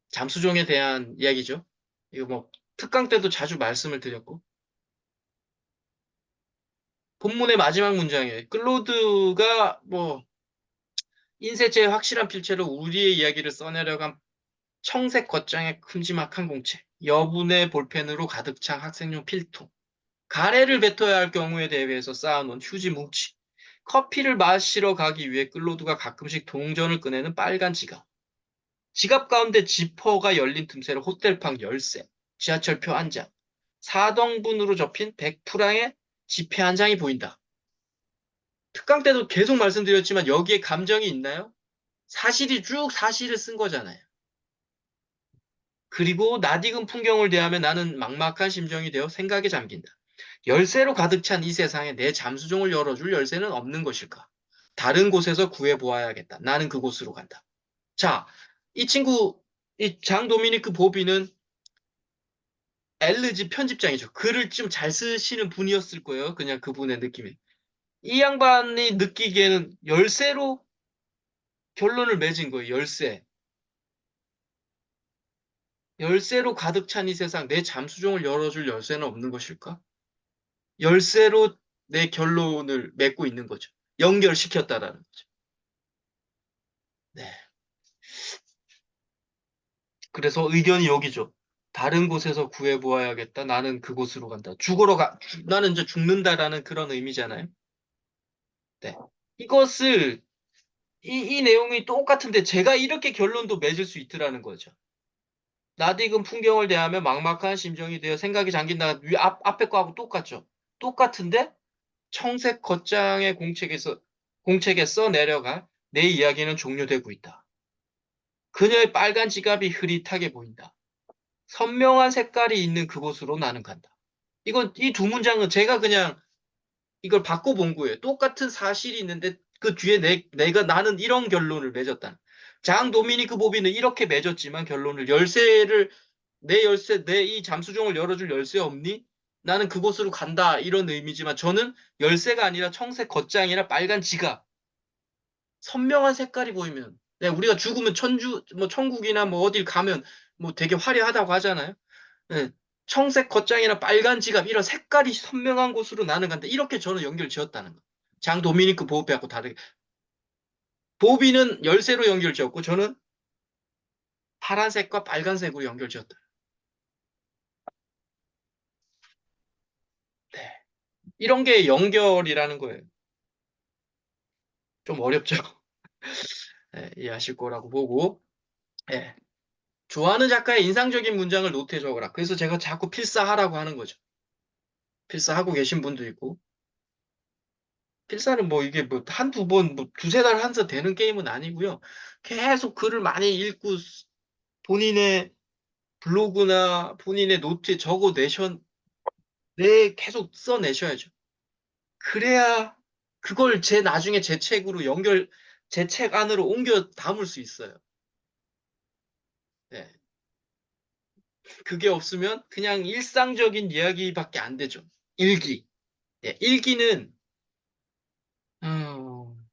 잠수정에 대한 이야기죠. 이거 뭐 특강 때도 자주 말씀을 드렸고 본문의 마지막 문장에 클로드가 뭐 인쇄체의 확실한 필체로 우리의 이야기를 써내려간 청색 겉장의 큼지막한 공책, 여분의 볼펜으로 가득 찬 학생용 필통, 가래를 뱉어야 할 경우에 대비해서 쌓아놓은 휴지 뭉치, 커피를 마시러 가기 위해 클로드가 가끔씩 동전을 꺼내는 빨간 지갑, 지갑 가운데 지퍼가 열린 틈새로 호텔방 열쇠, 지하철표 한 장, 4등분으로 접힌 100프랑의 지폐 한 장이 보인다. 특강 때도 계속 말씀드렸지만 여기에 감정이 있나요? 사실이 쭉 사실을 쓴 거잖아요. 그리고 낯익은 풍경을 대하며 나는 막막한 심정이 되어 생각에 잠긴다. 열쇠로 가득 찬 이 세상에 내 잠수종을 열어줄 열쇠는 없는 것일까? 다른 곳에서 구해보아야겠다. 나는 그곳으로 간다. 자, 이 친구, 이 장 도미니크 보비는 엘르지 편집장이죠. 글을 좀 잘 쓰시는 분이었을 거예요. 그냥 그분의 느낌이. 이 양반이 느끼기에는 열쇠로 결론을 맺은 거예요. 열쇠. 열쇠로 가득 찬 이 세상, 내 잠수종을 열어줄 열쇠는 없는 것일까? 열쇠로 내 결론을 맺고 있는 거죠. 연결시켰다라는 거죠. 네. 그래서 의견이 여기죠. 다른 곳에서 구해보아야겠다. 나는 그곳으로 간다. 나는 이제 죽는다라는 그런 의미잖아요. 네. 이것을, 이 내용이 똑같은데 제가 이렇게 결론도 맺을 수 있더라는 거죠. 낯익은 풍경을 대하며 막막한 심정이 되어 생각이 잠긴다. 앞에 거하고 똑같죠. 똑같은데 청색 겉장의 공책에 써 내려가 내 이야기는 종료되고 있다. 그녀의 빨간 지갑이 흐릿하게 보인다. 선명한 색깔이 있는 그곳으로 나는 간다. 이 두 문장은 제가 그냥 이걸 바꿔본 거예요. 똑같은 사실이 있는데 그 뒤에 나는 이런 결론을 맺었다. 장 도미니크 보비는 이렇게 맺었지만 결론을 내 열쇠, 내 이 잠수종을 열어줄 열쇠 없니? 나는 그곳으로 간다. 이런 의미지만 저는 열쇠가 아니라 청색 겉장이라 빨간 지갑. 선명한 색깔이 보이면 네, 우리가 죽으면 뭐 천국이나 뭐 어딜 가면 뭐 되게 화려하다고 하잖아요. 네, 청색 겉장이나 빨간 지갑 이런 색깔이 선명한 곳으로 나는 간다. 이렇게 저는 연결 지었다는 거. 장 도미니크 보비하고 다르게. 보비는 열쇠로 연결 지었고 저는 파란색과 빨간색으로 연결지었다. 네. 이런 게 연결이라는 거예요. 좀 어렵죠? 네, 이해하실 거라고 보고. 네. 좋아하는 작가의 인상적인 문장을 노트에 적어라. 그래서 제가 자꾸 필사하라고 하는 거죠. 필사하고 계신 분도 있고. 필사는 뭐 이게 뭐 한두 번, 뭐 두세 달 한서 되는 게임은 아니고요. 계속 글을 많이 읽고 본인의 블로그나 본인의 노트에 계속 써내셔야죠. 그래야 그걸 나중에 제 책으로 제 책 안으로 옮겨 담을 수 있어요. 네. 그게 없으면 그냥 일상적인 이야기밖에 안 되죠. 일기. 네, 일기는, 음,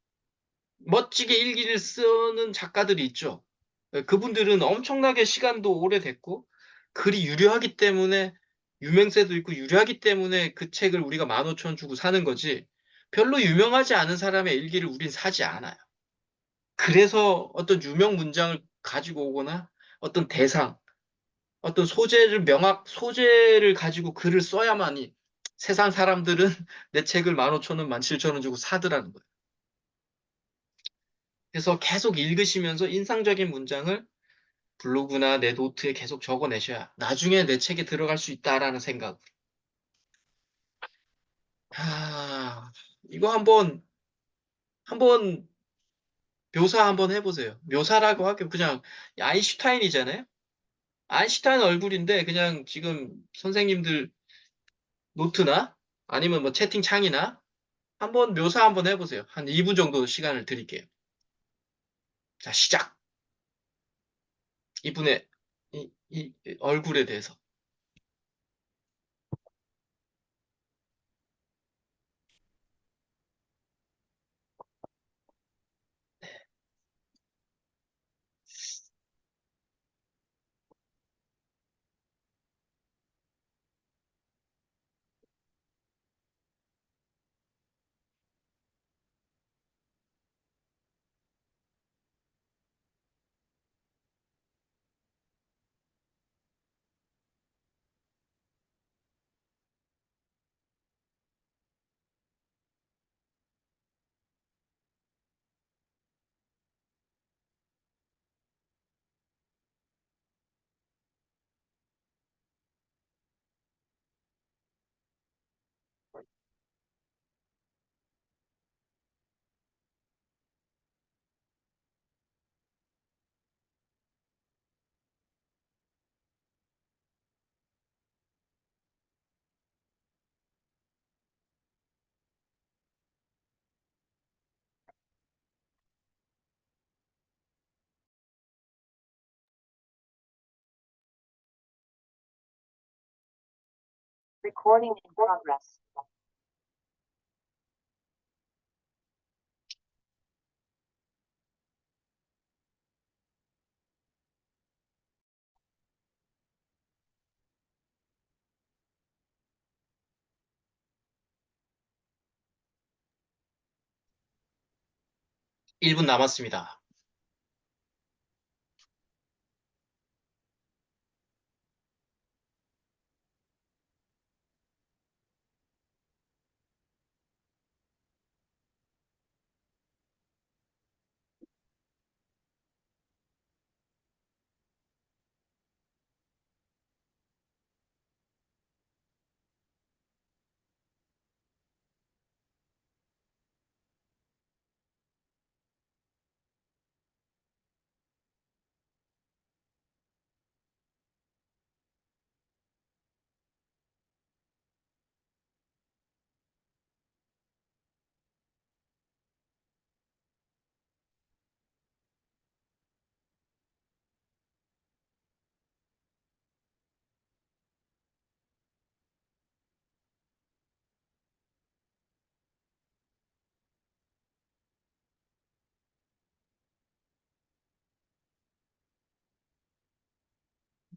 멋지게 일기를 쓰는 작가들이 있죠. 네, 그분들은 엄청나게 시간도 오래됐고, 글이 유려하기 때문에, 유명세도 있고 유려하기 때문에 그 책을 우리가 15,000원 주고 사는 거지, 별로 유명하지 않은 사람의 일기를 우린 사지 않아요. 그래서 어떤 유명 문장을 가지고 오거나, 어떤 대상, 어떤 소재를 가지고 글을 써야만이 세상 사람들은 내 책을 15,000원, 17,000원 주고 사더라는 거예요. 그래서 계속 읽으시면서 인상적인 문장을 블로그나 내 노트에 계속 적어내셔야 나중에 내 책에 들어갈 수 있다라는 생각. 이거 한번 묘사 한번 해보세요. 묘사라고 하기엔 그냥 아인슈타인이잖아요. 아인슈타인 얼굴인데 그냥 지금 선생님들 노트나 아니면 뭐 채팅창이나 한번 묘사 한번 해보세요. 한 2분 정도 시간을 드릴게요. 자, 시작. 이분의 이 얼굴에 대해서. 1분 남았습니다.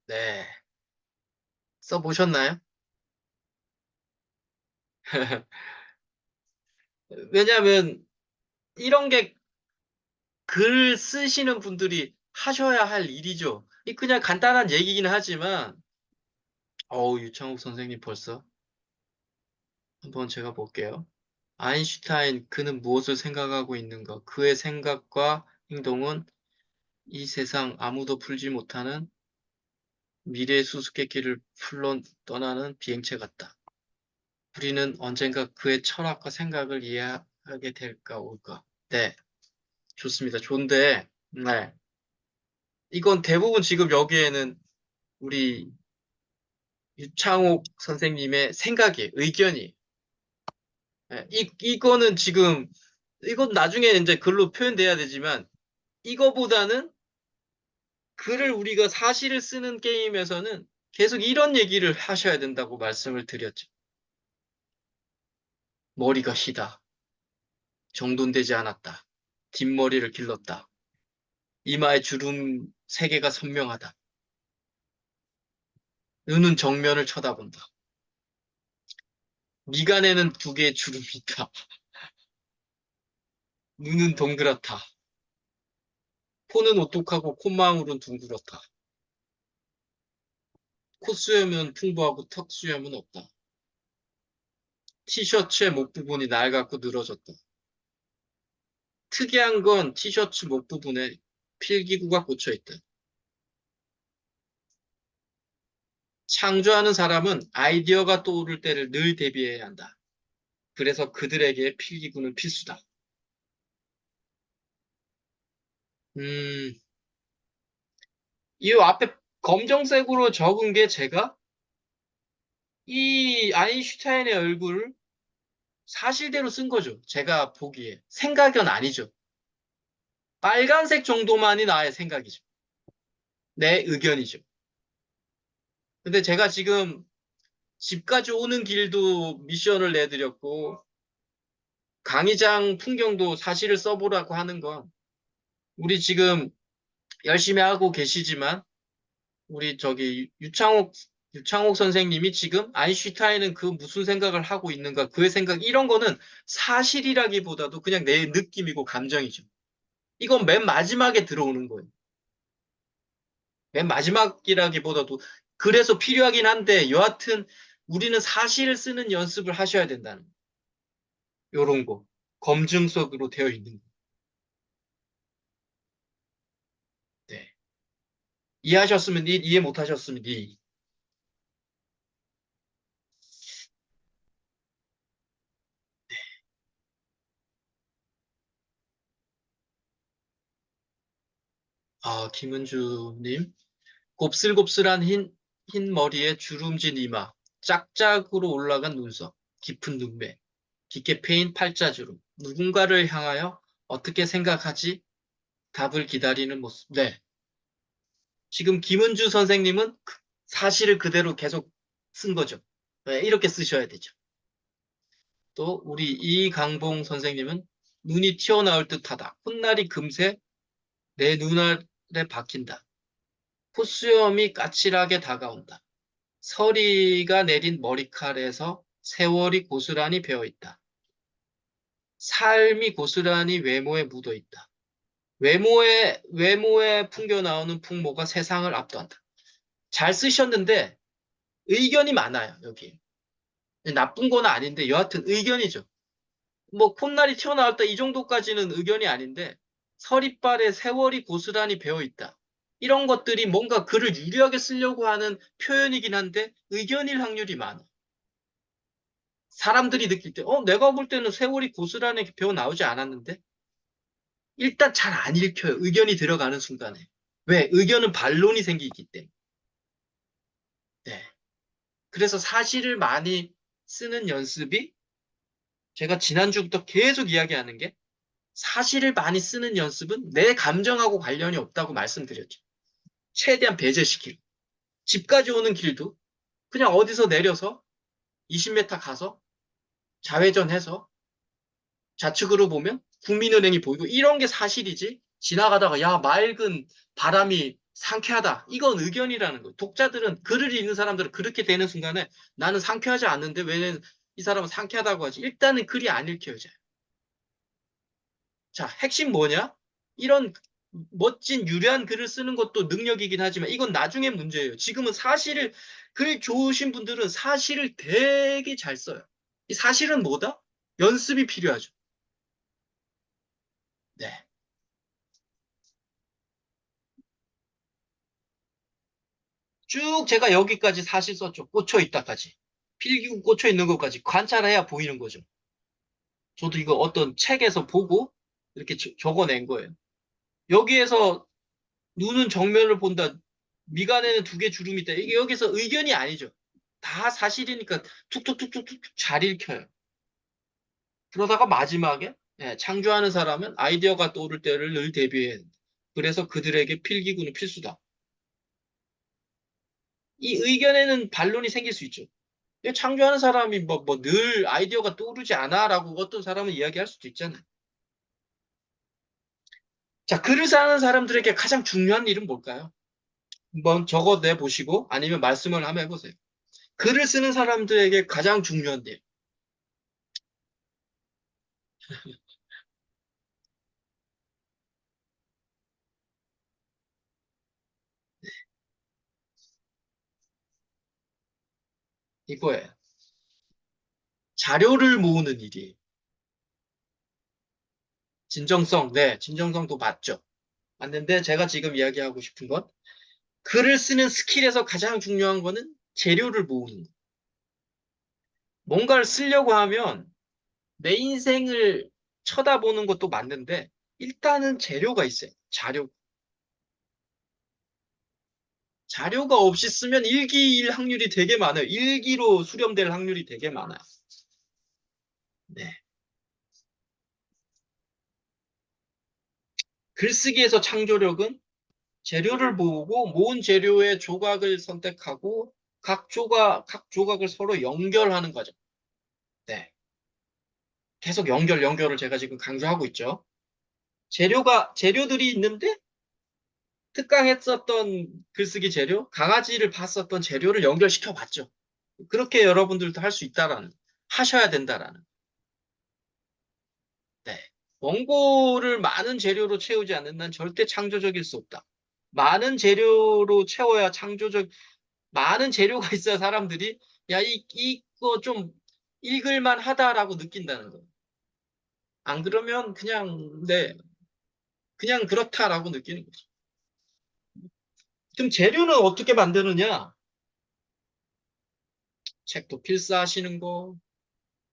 네. 써보셨나요? 왜냐하면 이런 게 글 쓰시는 분들이 하셔야 할 일이죠. 이 그냥 간단한 얘기긴 하지만, 유창욱 선생님 벌써 한번 제가 볼게요. 아인슈타인, 그는 무엇을 생각하고 있는가? 그의 생각과 행동은 이 세상 아무도 풀지 못하는 미래의 수수께끼를 풀러 떠나는 비행체 같다. 우리는 언젠가 그의 철학과 생각을 이해하게 될까 올까? 네, 좋습니다. 좋은데, 네. 이건 대부분 지금 여기에는 우리 유창옥 선생님의 생각이에요. 의견이에요. 네, 이거는 지금, 이건 나중에 이제 글로 표현돼야 되지만, 이거보다는 글을 우리가 사실을 쓰는 게임에서는 계속 이런 얘기를 하셔야 된다고 말씀을 드렸죠. 머리가 희다. 정돈되지 않았다. 뒷머리를 길렀다. 이마에 주름 세 개가 선명하다. 눈은 정면을 쳐다본다. 미간에는 두 개의 주름이 있다. 눈은 동그랗다. 코는 오똑하고 콧망울은 둥그렇다. 콧수염은 풍부하고 턱수염은 없다. 티셔츠의 목 부분이 낡았고 늘어졌다. 특이한 건 티셔츠 목 부분에 필기구가 꽂혀 있다. 창조하는 사람은 아이디어가 떠오를 때를 늘 대비해야 한다. 그래서 그들에게 필기구는 필수다. 음, 이 앞에 검정색으로 적은 게 제가 이 아인슈타인의 얼굴을 사실대로 쓴 거죠. 제가 보기에. 생각은 아니죠. 빨간색 정도만이 나의 생각이죠. 내 의견이죠. 근데 제가 지금 집까지 오는 길도 미션을 내드렸고, 강의장 풍경도 사실을 써보라고 하는 건, 우리 지금 열심히 하고 계시지만, 우리 저기 유창옥 선생님이 지금 아인슈타인은 그 무슨 생각을 하고 있는가, 그의 생각, 이런 거는 사실이라기보다도 그냥 내 느낌이고 감정이죠. 이건 맨 마지막에 들어오는 거예요. 맨 마지막이라기보다도 그래서 필요하긴 한데 여하튼 우리는 사실을 쓰는 연습을 하셔야 된다는 요런 거. 검증석으로 되어 있는 거. 네. 이해하셨으면 이해 못하셨으면 이. 김은주님. 곱슬곱슬한 흰 머리에 주름진 이마, 짝짝으로 올라간 눈썹, 깊은 눈매, 깊게 패인 팔자주름. 누군가를 향하여 어떻게 생각하지? 답을 기다리는 모습. 네. 지금 김은주 선생님은 사실을 그대로 계속 쓴 거죠. 네, 이렇게 쓰셔야 되죠. 또 우리 이강봉 선생님은 눈이 튀어나올 듯하다. 콧날이 금세 내 눈알에 박힌다. 콧수염이 까칠하게 다가온다. 서리가 내린 머리칼에서 세월이 고스란히 배어있다. 삶이 고스란히 외모에 묻어있다. 외모에 풍겨 나오는 풍모가 세상을 압도한다. 잘 쓰셨는데 의견이 많아요, 여기. 나쁜 건 아닌데 여하튼 의견이죠. 뭐 콧날이 튀어나왔다 이 정도까지는 의견이 아닌데 서리빨에 세월이 고스란히 배어있다. 이런 것들이 뭔가 글을 유리하게 쓰려고 하는 표현이긴 한데 의견일 확률이 많아. 사람들이 느낄 때, 내가 볼 때는 세월이 고스란히 배어 나오지 않았는데? 일단 잘 안 읽혀요. 의견이 들어가는 순간에. 왜? 의견은 반론이 생기기 때문에. 네. 그래서 사실을 많이 쓰는 연습이 제가 지난주부터 계속 이야기하는 게 사실을 많이 쓰는 연습은 내 감정하고 관련이 없다고 말씀드렸죠. 최대한 배제시키고. 집까지 오는 길도 그냥 어디서 내려서 20m 가서 좌회전해서 좌측으로 보면 국민은행이 보이고 이런 게 사실이지 지나가다가 야 맑은 바람이 상쾌하다. 이건 의견이라는 거예요. 독자들은 글을 읽는 사람들은 그렇게 되는 순간에 나는 상쾌하지 않는데 왜 이 사람은 상쾌하다고 하지? 일단은 글이 안 읽혀져요. 자, 핵심 뭐냐? 이런 멋진 유려한 글을 쓰는 것도 능력이긴 하지만 이건 나중에 문제예요. 지금은 사실을 글 좋으신 분들은 사실을 되게 잘 써요. 이 사실은 뭐다? 연습이 필요하죠. 네. 쭉 제가 여기까지 사실 썼죠. 꽂혀 있다까지. 필기구 꽂혀 있는 것까지 관찰해야 보이는 거죠. 저도 이거 어떤 책에서 보고 이렇게 적어낸 거예요. 여기에서 눈은 정면을 본다. 미간에는 두 개 주름이 있다. 이게 여기서 의견이 아니죠. 다 사실이니까 툭툭툭툭툭 잘 읽혀요. 그러다가 마지막에 창조하는 사람은 아이디어가 떠오를 때를 늘 대비해야 된다. 그래서 그들에게 필기구는 필수다. 이 의견에는 반론이 생길 수 있죠. 창조하는 사람이 늘 아이디어가 떠오르지 않아라고 어떤 사람은 이야기할 수도 있잖아요. 자, 글을 쓰는 사람들에게 가장 중요한 일은 뭘까요? 한번 적어내 보시고 아니면 말씀을 한번 해보세요. 글을 쓰는 사람들에게 가장 중요한 일. 이거예요. 자료를 모으는 일이에요. 진정성, 네, 진정성도 맞죠. 맞는데 제가 지금 이야기하고 싶은 건 글을 쓰는 스킬에서 가장 중요한 거는 재료를 모으는 거. 뭔가를 쓰려고 하면 내 인생을 쳐다보는 것도 맞는데 일단은 재료가 있어요. 자료. 자료가 없이 쓰면 일기일 확률이 되게 많아요. 일기로 수렴될 확률이 되게 많아요. 네. 글쓰기에서 창조력은 재료를 모으고 모은 재료의 조각을 선택하고 각 조각을 서로 연결하는 과정. 네. 계속 연결을 제가 지금 강조하고 있죠. 재료들이 있는데 특강했었던 글쓰기 재료, 강아지를 봤었던 재료를 연결시켜 봤죠. 그렇게 여러분들도 할 수 있다라는, 하셔야 된다라는. 네. 원고를 많은 재료로 채우지 않는 난 절대 창조적일 수 없다. 많은 재료로 채워야 많은 재료가 있어야 사람들이, 야, 이거 좀 읽을만 하다라고 느낀다는 거예요. 안 그러면 그냥 그렇다라고 느끼는 거죠. 그럼 재료는 어떻게 만드느냐? 책도 필사하시는 거,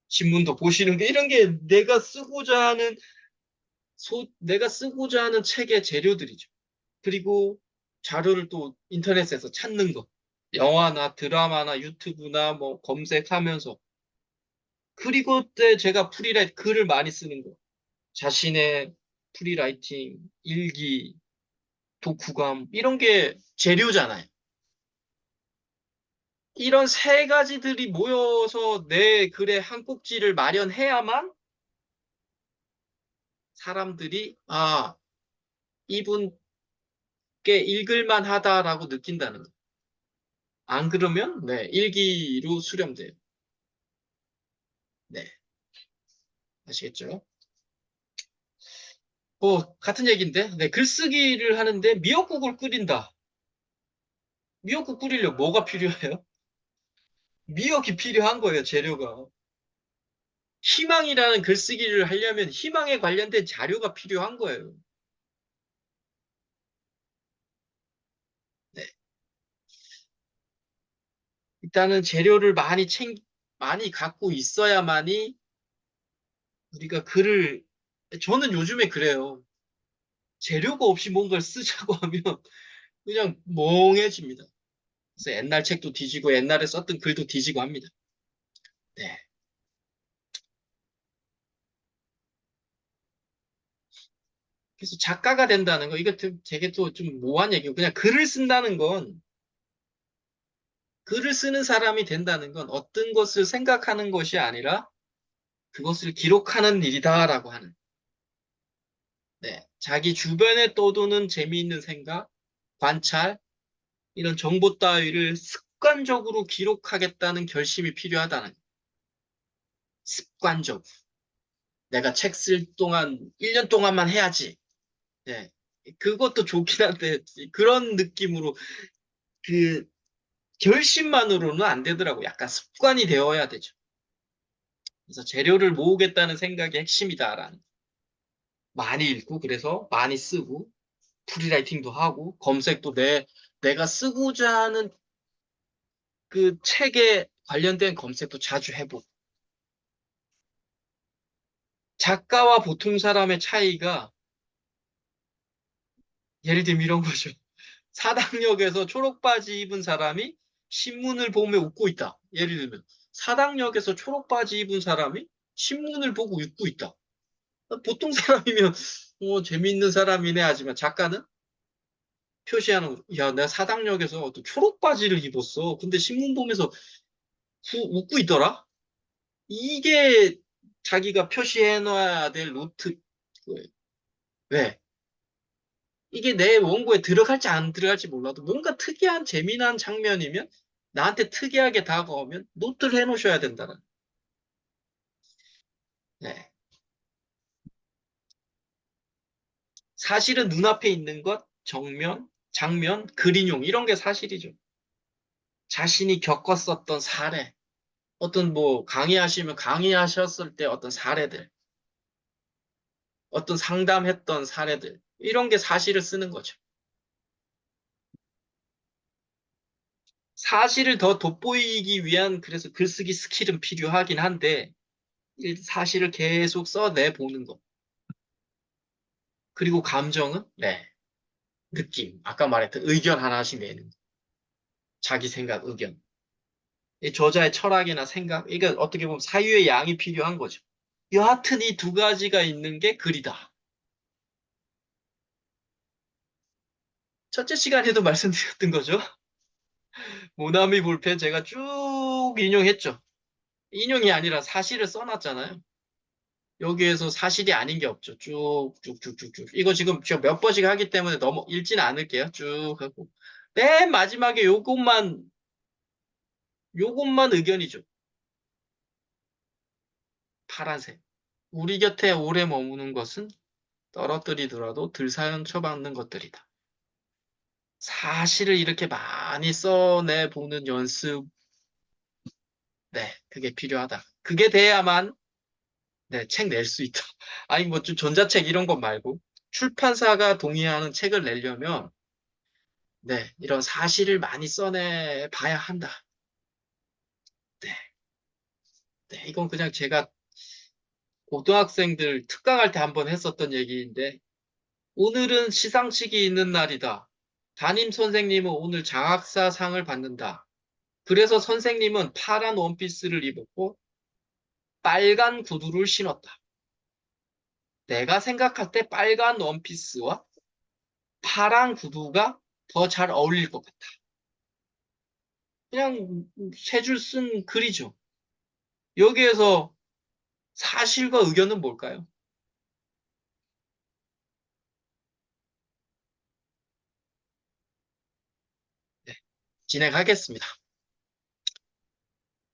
신문도 보시는 게, 이런 게 내가 쓰고자 하는 책의 재료들이죠. 그리고 자료를 또 인터넷에서 찾는 거. 영화나 드라마나 유튜브나 뭐 검색하면서. 그리고 때 제가 글을 많이 쓰는 거. 자신의 프리라이팅, 일기, 독후감, 이런 게 재료잖아요. 이런 세 가지들이 모여서 내 글의 한 꼭지를 마련해야만 사람들이, 아, 이분께 읽을만 하다라고 느낀다는 거. 안 그러면, 네, 일기로 수렴돼요. 네, 아시겠죠? 같은 얘기인데, 네, 글쓰기를 하는데 미역국을 끓인다. 미역국 끓이려면 뭐가 필요해요? 미역이 필요한 거예요, 재료가. 희망이라는 글쓰기를 하려면 희망에 관련된 자료가 필요한 거예요. 네. 일단은 재료를 많이 갖고 있어야만이 우리가 저는 요즘에 그래요. 재료가 없이 뭔가를 쓰자고 하면 그냥 멍해집니다. 그래서 옛날 책도 뒤지고 옛날에 썼던 글도 뒤지고 합니다. 네. 그래서 작가가 된다는 거, 이거 되게 또 좀 모호한 얘기고, 그냥 글을 쓰는 사람이 된다는 건 어떤 것을 생각하는 것이 아니라 그것을 기록하는 일이다라고 하는. 네. 자기 주변에 떠도는 재미있는 생각, 관찰, 이런 정보 따위를 습관적으로 기록하겠다는 결심이 필요하다는. 습관적. 내가 책 쓸 동안 1년 동안만 해야지. 네. 그것도 좋긴 한데 그런 느낌으로 그 결심만으로는 안 되더라고. 약간 습관이 되어야 되죠. 그래서 재료를 모으겠다는 생각이 핵심이다라는. 많이 읽고 그래서 많이 쓰고 프리라이팅도 하고 검색도 내가 쓰고자 하는 그 책에 관련된 검색도 자주 해보고 작가와 보통 사람의 차이가 예를 들면 이런 거죠. 사당역에서 초록바지 입은 사람이 신문을 보며 웃고 있다. 예를 들면 사당역에서 초록바지 입은 사람이 신문을 보고 웃고 있다. 보통 사람이면 재미있는 사람이네 하지만 작가는 표시하는 거. 야, 내가 사당역에서 어떤 초록바지를 입었어. 근데 신문 보면서 웃고 있더라? 이게 자기가 표시해놔야 될 노트, 거예요. 왜? 이게 내 원고에 들어갈지 안 들어갈지 몰라도 뭔가 특이한 재미난 장면이면 나한테 특이하게 다가오면 노트를 해놓으셔야 된다는. 네. 사실은 눈앞에 있는 것, 정면, 장면, 글인용 이런 게 사실이죠. 자신이 겪었었던 사례, 어떤 뭐 강의하시면 강의하셨을 때 어떤 사례들, 어떤 상담했던 사례들 이런 게 사실을 쓰는 거죠. 사실을 더 돋보이기 위한 그래서 글쓰기 스킬은 필요하긴 한데 사실을 계속 써내 보는 것. 그리고 감정은 네. 느낌. 아까 말했던 의견 하나씩 내는 거. 자기 생각, 의견. 이 저자의 철학이나 생각, 이게 어떻게 보면 사유의 양이 필요한 거죠. 여하튼 이 두 가지가 있는 게 글이다. 첫째 시간에도 말씀드렸던 거죠. 모나미 볼펜 제가 쭉 인용했죠. 인용이 아니라 사실을 써놨잖아요. 여기에서 사실이 아닌 게 없죠. 쭉쭉쭉쭉쭉. 이거 지금 제가 몇 번씩 하기 때문에 너무 읽지는 않을게요. 쭉 하고. 맨 마지막에 요것만 의견이죠. 파란색. 우리 곁에 오래 머무는 것은 떨어뜨리더라도 들사연 쳐박는 것들이다. 사실을 이렇게 많이 써내 보는 연습, 네, 그게 필요하다. 그게 돼야만, 네, 책 낼 수 있다. 아니, 뭐, 좀 전자책 이런 것 말고, 출판사가 동의하는 책을 내려면, 네, 이런 사실을 많이 써내 봐야 한다. 네, 네, 이건 그냥 제가 고등학생들 특강할 때 한번 했었던 얘기인데, 오늘은 시상식이 있는 날이다. 담임 선생님은 오늘 장학사상을 받는다. 그래서 선생님은 파란 원피스를 입었고 빨간 구두를 신었다. 내가 생각할 때 빨간 원피스와 파란 구두가 더 잘 어울릴 것 같다. 그냥 세 줄 쓴 글이죠. 여기에서 사실과 의견은 뭘까요? 네, 진행하겠습니다.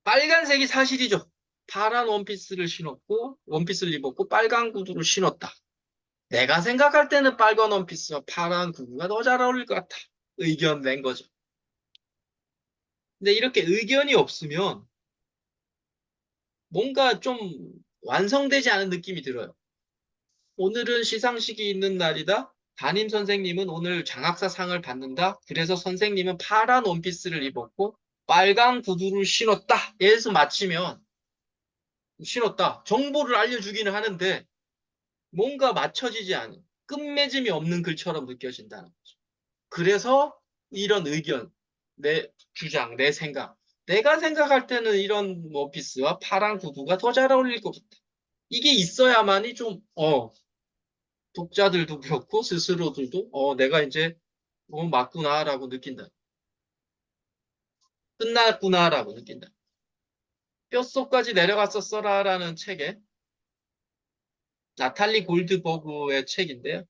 빨간색이 사실이죠. 파란 원피스를 입었고 빨간 구두를 신었다. 내가 생각할 때는 빨간 원피스와 파란 구두가 더 잘 어울릴 것 같아. 의견 낸 거죠. 근데 이렇게 의견이 없으면 뭔가 좀 완성되지 않은 느낌이 들어요. 오늘은 시상식이 있는 날이다. 담임 선생님은 오늘 장학사상을 받는다. 그래서 선생님은 파란 원피스를 입었고 빨간 구두를 신었다. 예에서 마치면 신었다. 정보를 알려주기는 하는데 뭔가 맞춰지지 않은 끝맺음이 없는 글처럼 느껴진다는 거죠. 그래서 이런 의견, 내 주장, 내 생각. 내가 생각할 때는 이런 원피스와 파란 구두가 더 잘 어울릴 것 같아. 이게 있어야만이 좀, 독자들도 그렇고 스스로들도, 내가 이제, 맞구나라고 느낀다. 끝났구나라고 느낀다. 뼛속까지 내려갔었어라라는 책에 나탈리 골드버그의 책인데요.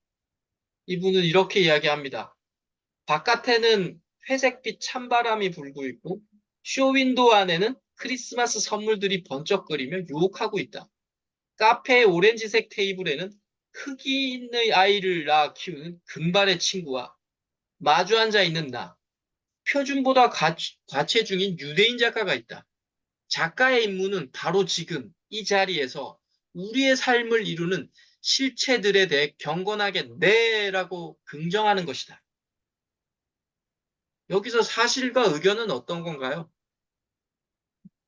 이분은 이렇게 이야기합니다. 바깥에는 회색빛 찬바람이 불고 있고 쇼윈도 안에는 크리스마스 선물들이 번쩍거리며 유혹하고 있다. 카페의 오렌지색 테이블에는 흑인의 아이를 낳아 키우는 금발의 친구와 마주 앉아 있는 나. 표준보다 과체중인 유대인 작가가 있다. 작가의 임무는 바로 지금 이 자리에서 우리의 삶을 이루는 실체들에 대해 경건하게 네라고 긍정하는 것이다. 여기서 사실과 의견은 어떤 건가요?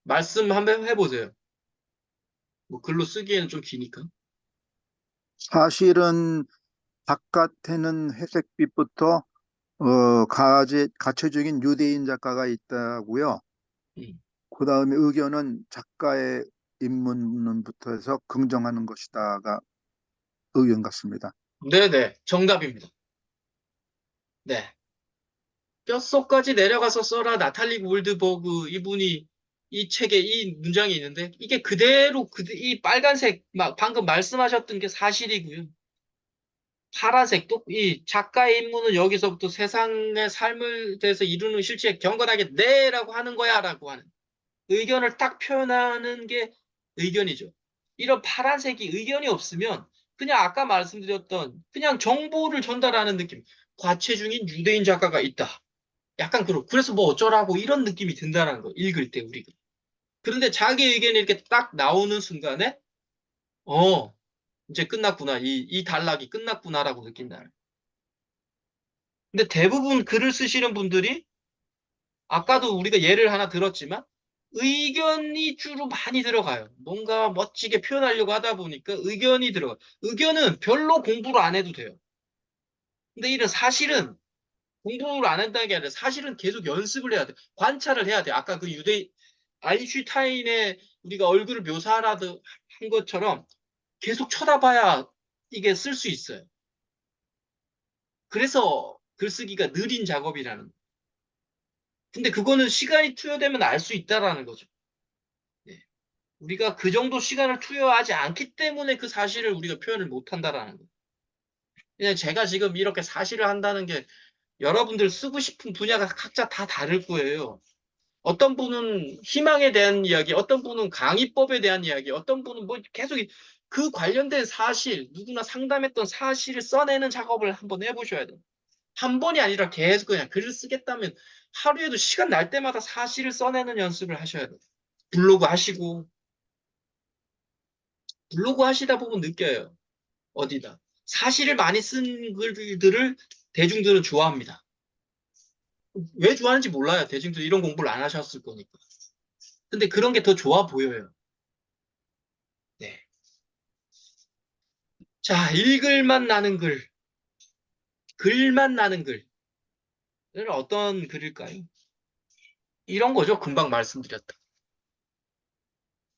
말씀 한번 해보세요. 뭐 글로 쓰기에는 좀 기니까. 사실은 바깥에는 회색빛부터 가채적인 유대인 작가가 있다고요. 음. 그 다음에 의견은 작가의 입문부터 해서 긍정하는 것이다가 의견 같습니다. 네네, 정답입니다. 네. 뼛속까지 내려가서 써라 나탈리 골드버그 이분이 이 책에 이 문장이 있는데 이게 그대로 이 빨간색 방금 말씀하셨던 게 사실이고요. 파란색 또 이 작가의 임무는 여기서부터 세상의 삶을 대해서 이루는 실체 경건하게 네라고 하는 거야라고 하는 의견을 딱 표현하는 게 의견이죠. 이런 파란색이 의견이 없으면 그냥 아까 말씀드렸던 그냥 정보를 전달하는 느낌. 과체중인 유대인 작가가 있다. 약간 그래서 뭐 어쩌라고 이런 느낌이 든다는 거. 읽을 때 우리가. 그런데 자기 의견이 이렇게 딱 나오는 순간에 어 이제 끝났구나. 이 단락이 끝났구나라고 느낀다. 근데 대부분 글을 쓰시는 분들이 아까도 우리가 예를 하나 들었지만 의견이 주로 많이 들어가요. 뭔가 멋지게 표현하려고 하다 보니까 의견이 들어가요. 의견은 별로 공부를 안 해도 돼요. 근데 이런 사실은 공부를 안 한다는 게 아니라 사실은 계속 연습을 해야 돼. 관찰을 해야 돼. 아까 그 아인슈타인의 우리가 얼굴을 묘사하라도 한 것처럼 계속 쳐다봐야 이게 쓸 수 있어요. 그래서 글쓰기가 느린 작업이라는. 근데 그거는 시간이 투여되면 알 수 있다라는 거죠. 네. 우리가 그 정도 시간을 투여하지 않기 때문에 그 사실을 우리가 표현을 못 한다라는 거예요. 그냥 제가 지금 이렇게 사실을 한다는 게 여러분들 쓰고 싶은 분야가 각자 다 다를 거예요. 어떤 분은 희망에 대한 이야기, 어떤 분은 강의법에 대한 이야기, 어떤 분은 뭐 계속 그 관련된 사실, 누구나 상담했던 사실을 써내는 작업을 한번 해보셔야 돼요. 한 번이 아니라 계속 그냥 글을 쓰겠다면 하루에도 시간 날 때마다 사실을 써내는 연습을 하셔야 돼요. 블로그 하시고, 블로그 하시다 보면 느껴요. 어디다. 사실을 많이 쓴 글들을 대중들은 좋아합니다. 왜 좋아하는지 몰라요. 대중들 이런 공부를 안 하셨을 거니까. 근데 그런 게 더 좋아 보여요. 네. 자, 읽을만 나는 글, 글만 나는 글은 어떤 글일까요? 이런 거죠. 금방 말씀드렸다.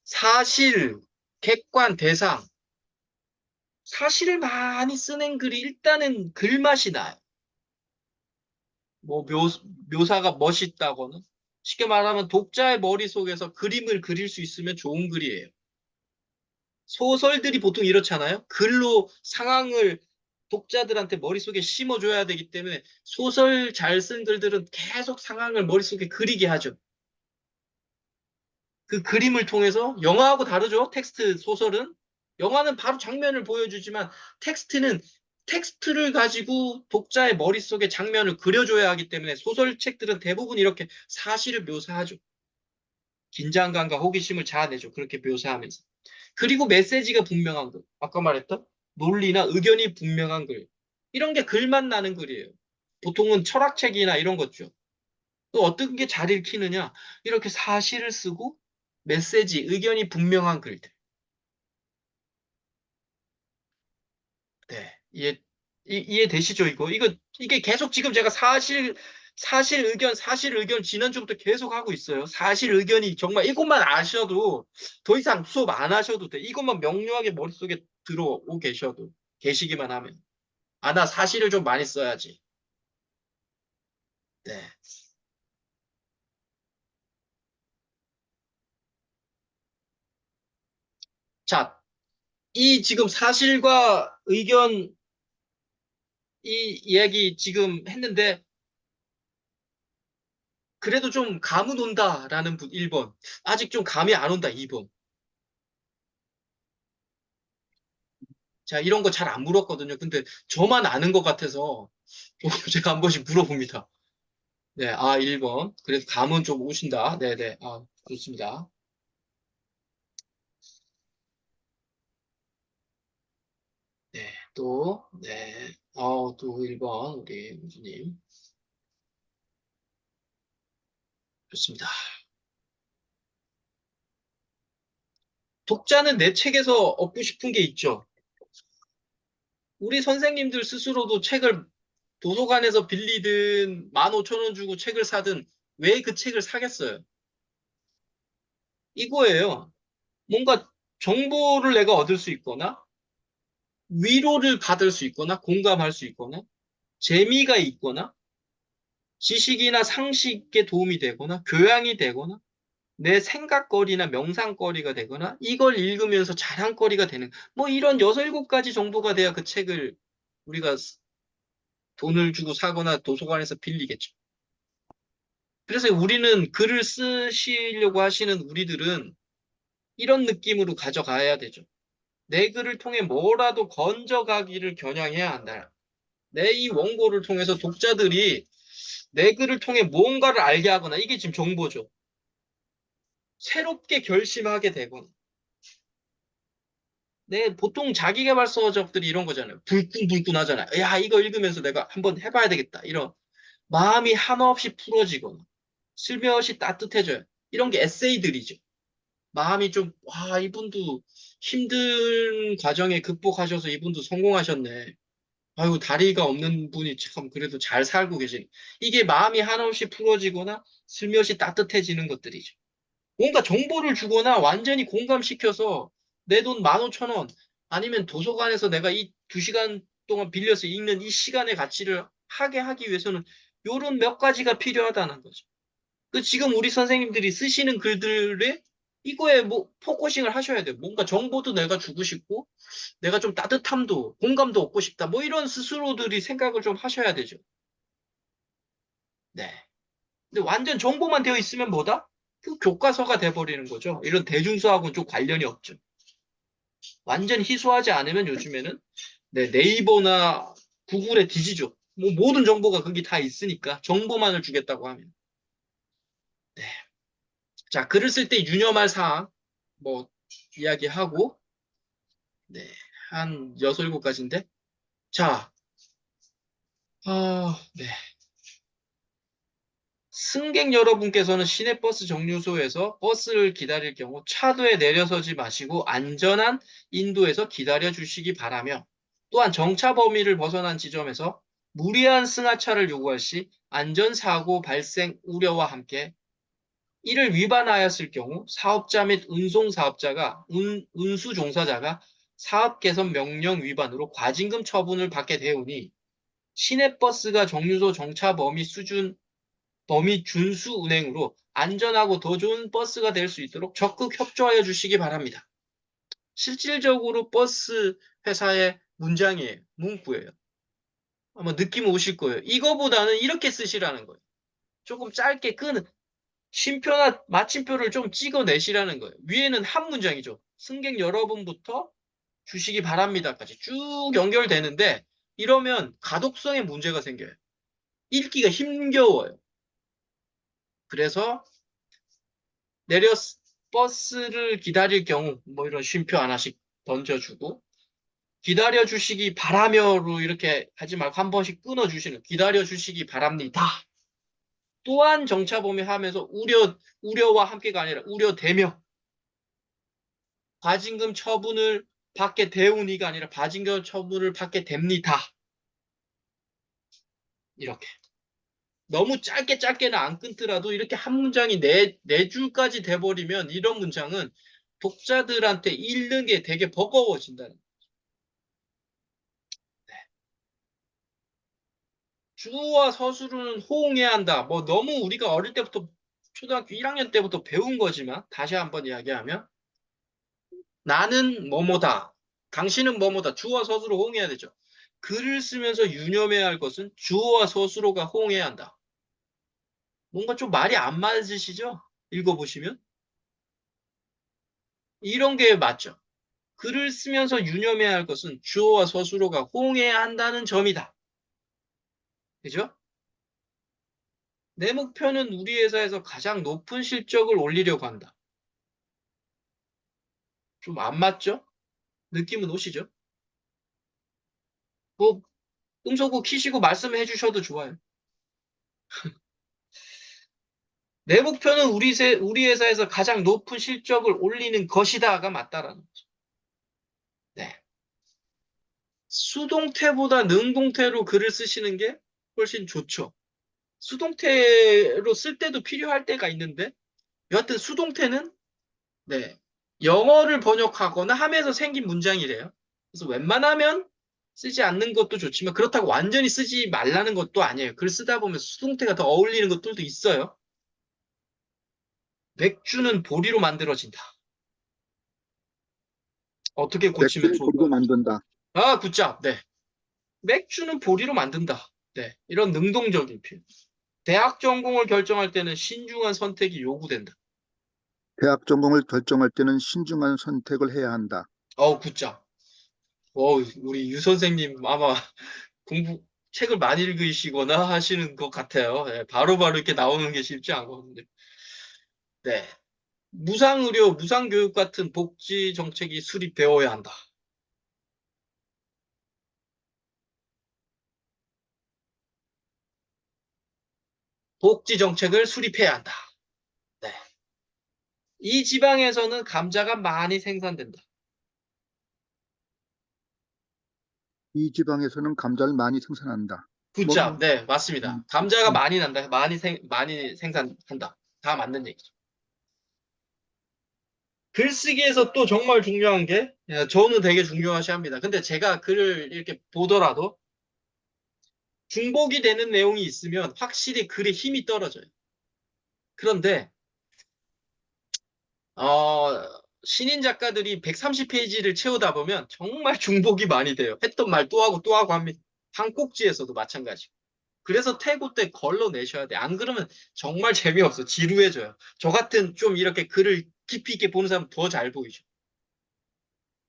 사실, 객관, 대상. 사실을 많이 쓰는 글이 일단은 글맛이 나요. 뭐 묘사가 멋있다거나 쉽게 말하면 독자의 머릿속에서 그림을 그릴 수 있으면 좋은 글이에요. 소설들이 보통 이렇잖아요. 글로 상황을 독자들한테 머릿속에 심어줘야 되기 때문에 소설 잘 쓴 글들은 계속 상황을 머릿속에 그리게 하죠. 그 그림을 통해서 영화하고 다르죠. 텍스트 소설은. 영화는 바로 장면을 보여주지만 텍스트는 텍스트를 가지고 독자의 머릿속에 장면을 그려줘야 하기 때문에 소설책들은 대부분 이렇게 사실을 묘사하죠. 긴장감과 호기심을 자아내죠. 그렇게 묘사하면서. 그리고 메시지가 분명한 글. 아까 말했던 논리나 의견이 분명한 글. 이런 게 글만 나는 글이에요. 보통은 철학책이나 이런 거죠. 또 어떤 게 잘 읽히느냐? 이렇게 사실을 쓰고 메시지, 의견이 분명한 글들. 네. 이해되시죠, 이거? 이게 계속 지금 제가 사실 의견 지난주부터 계속 하고 있어요. 사실 의견이 정말 이것만 아셔도 더 이상 수업 안 하셔도 돼. 이것만 명료하게 머릿속에 들어오고 계시기만 하면. 아, 나 사실을 좀 많이 써야지. 네. 자, 이 지금 사실과 의견 이 이야기 지금 했는데 그래도 좀 감은 온다라는 분 1번. 아직 좀 감이 안 온다 2번. 자, 이런 거 잘 안 물었거든요. 근데 저만 아는 것 같아서 제가 한 번씩 물어봅니다. 네, 1번. 그래서 감은 좀 오신다. 네네. 좋습니다. 네, 또, 네. 또 1번, 우리 교수님. 좋습니다. 독자는 내 책에서 얻고 싶은 게 있죠. 우리 선생님들 스스로도 책을 도서관에서 빌리든 15,000원 주고 책을 사든 왜 그 책을 사겠어요? 이거예요. 뭔가 정보를 내가 얻을 수 있거나 위로를 받을 수 있거나 공감할 수 있거나 재미가 있거나 지식이나 상식에 도움이 되거나 교양이 되거나 내 생각거리나 명상거리가 되거나 이걸 읽으면서 자랑거리가 되는 뭐 이런 6, 7가지 정도가 돼야 그 책을 우리가 돈을 주고 사거나 도서관에서 빌리겠죠. 그래서 우리는 글을 쓰시려고 하시는 우리들은 이런 느낌으로 가져가야 되죠. 내 글을 통해 뭐라도 건져가기를 겨냥해야 한다. 내 이 원고를 통해서 독자들이 내 글을 통해 무언가를 알게 하거나 이게 지금 정보죠. 새롭게 결심하게 되거나 보통 자기계발서적들이 이런 거잖아요. 불끈불끈 하잖아요. 야, 이거 읽으면서 내가 한번 해봐야 되겠다. 이런 마음이 한없이 풀어지거나 슬며시 따뜻해져요. 이런 게 에세이들이죠. 마음이 좀, 와, 이분도 힘든 과정에 극복하셔서 이분도 성공하셨네. 아유, 다리가 없는 분이 참 그래도 잘 살고 계시네. 이게 마음이 한없이 풀어지거나 슬며시 따뜻해지는 것들이죠. 뭔가 정보를 주거나 완전히 공감시켜서 내 돈 15,000원 아니면 도서관에서 내가 이 2시간 동안 빌려서 읽는 이 시간의 가치를 하게 하기 위해서는 요런 몇 가지가 필요하다는 거죠. 지금 우리 선생님들이 쓰시는 글들에 이거에 뭐 포커싱을 하셔야 돼요. 뭔가 정보도 내가 주고 싶고 내가 좀 따뜻함도 공감도 얻고 싶다. 뭐 이런 스스로들이 생각을 좀 하셔야 되죠. 네. 근데 완전 정보만 되어 있으면 뭐다? 그 교과서가 돼버리는 거죠. 이런 대중수하고는 좀 관련이 없죠. 완전 희소하지 않으면 요즘에는 네이버나 구글에 뒤지죠. 뭐 모든 정보가 거기 다 있으니까 정보만을 주겠다고 하면. 네. 자, 글을 쓸 때 유념할 사항 뭐 이야기하고 네. 한 6, 7가지인데 자, 네. 승객 여러분께서는 시내버스 정류소에서 버스를 기다릴 경우 차도에 내려서지 마시고 안전한 인도에서 기다려 주시기 바라며 또한 정차 범위를 벗어난 지점에서 무리한 승하차를 요구할 시 안전사고 발생 우려와 함께 이를 위반하였을 경우 사업자 및 운송사업자가 운수 종사자가 사업 개선 명령 위반으로 과징금 처분을 받게 되오니 시내버스가 정류소 정차 범위 준수 운행으로 안전하고 더 좋은 버스가 될 수 있도록 적극 협조하여 주시기 바랍니다. 실질적으로 버스 회사의 문장이에요. 문구예요. 아마 느낌 오실 거예요. 이거보다는 이렇게 쓰시라는 거예요. 조금 짧게 쉼표나 마침표를 좀 찍어내시라는 거예요. 위에는 한 문장이죠. 승객 여러분부터 주시기 바랍니다까지 쭉 연결되는데 이러면 가독성에 문제가 생겨요. 읽기가 힘겨워요. 그래서 내려 버스를 기다릴 경우 뭐 이런 쉼표 하나씩 던져주고 기다려 주시기 바라며로 이렇게 하지 말고 한 번씩 끊어 주시는 기다려 주시기 바랍니다. 또한 정차범위 하면서 우려와 함께가 아니라 우려되며 과징금 처분을 받게 되오니가 아니라 과징금 처분을 받게 됩니다. 이렇게 너무 짧게는 안 끊더라도 이렇게 한 문장이 네 줄까지 돼버리면 이런 문장은 독자들한테 읽는 게 되게 버거워진다는 주어와 서술은 호응해야 한다. 뭐 너무 우리가 어릴 때부터 초등학교 1학년 때부터 배운 거지만 다시 한번 이야기하면 나는 뭐뭐다. 당신은 뭐뭐다. 주어와 서술을 호응해야 되죠. 글을 쓰면서 유념해야 할 것은 주어와 서술어가 호응해야 한다. 뭔가 좀 말이 안 맞으시죠? 읽어보시면 이런 게 맞죠. 글을 쓰면서 유념해야 할 것은 주어와 서술어가 호응해야 한다는 점이다. 그죠? 내 목표는 우리 회사에서 가장 높은 실적을 올리려고 한다. 좀 안 맞죠? 느낌은 오시죠? 뭐, 음소거 키시고 말씀해 주셔도 좋아요. 내 목표는 우리 회사에서 가장 높은 실적을 올리는 것이다가 맞다라는 거죠. 네. 수동태보다 능동태로 글을 쓰시는 게 훨씬 좋죠. 수동태로 쓸 때도 필요할 때가 있는데, 여하튼 수동태는, 네, 영어를 번역하거나 하면서 생긴 문장이래요. 그래서 웬만하면 쓰지 않는 것도 좋지만, 그렇다고 완전히 쓰지 말라는 것도 아니에요. 글 쓰다 보면 수동태가 더 어울리는 것들도 있어요. 맥주는 보리로 만들어진다. 어떻게 고치면 맥주를 보리로 좋을까요? 만든다. 아, 굿잡. 네. 맥주는 보리로 만든다. 네. 이런 능동적인 표현. 대학 전공을 결정할 때는 신중한 선택이 요구된다. 대학 전공을 결정할 때는 신중한 선택을 해야 한다. 굿잡. 우리 유 선생님 아마 책을 많이 읽으시거나 하시는 것 같아요. 예, 바로바로 이렇게 나오는 게 쉽지 않거든요. 네. 무상의료, 무상교육 같은 복지 정책이 수립되어야 한다. 복지 정책을 수립해야 한다. 네. 이 지방에서는 감자가 많이 생산된다. 이 지방에서는 감자를 많이 생산한다. 뭐, 굿잡. 네, 음, 맞습니다. 감자가 음. 많이 난다. 많이 생산한다. 다 맞는 얘기죠. 글쓰기에서 또 정말 중요한 게, 저는 되게 중요하시 합니다. 근데 제가 글을 이렇게 보더라도 중복이 되는 내용이 있으면 확실히 글의 힘이 떨어져요. 그런데, 신인 작가들이 130페이지를 채우다 보면 정말 중복이 많이 돼요. 했던 말 또 하고 합니다. 한 꼭지에서도 마찬가지. 그래서 태고 때 걸러내셔야 돼. 안 그러면 정말 재미없어. 지루해져요. 저 같은 좀 이렇게 글을 깊이 있게 보는 사람 더 잘 보이죠.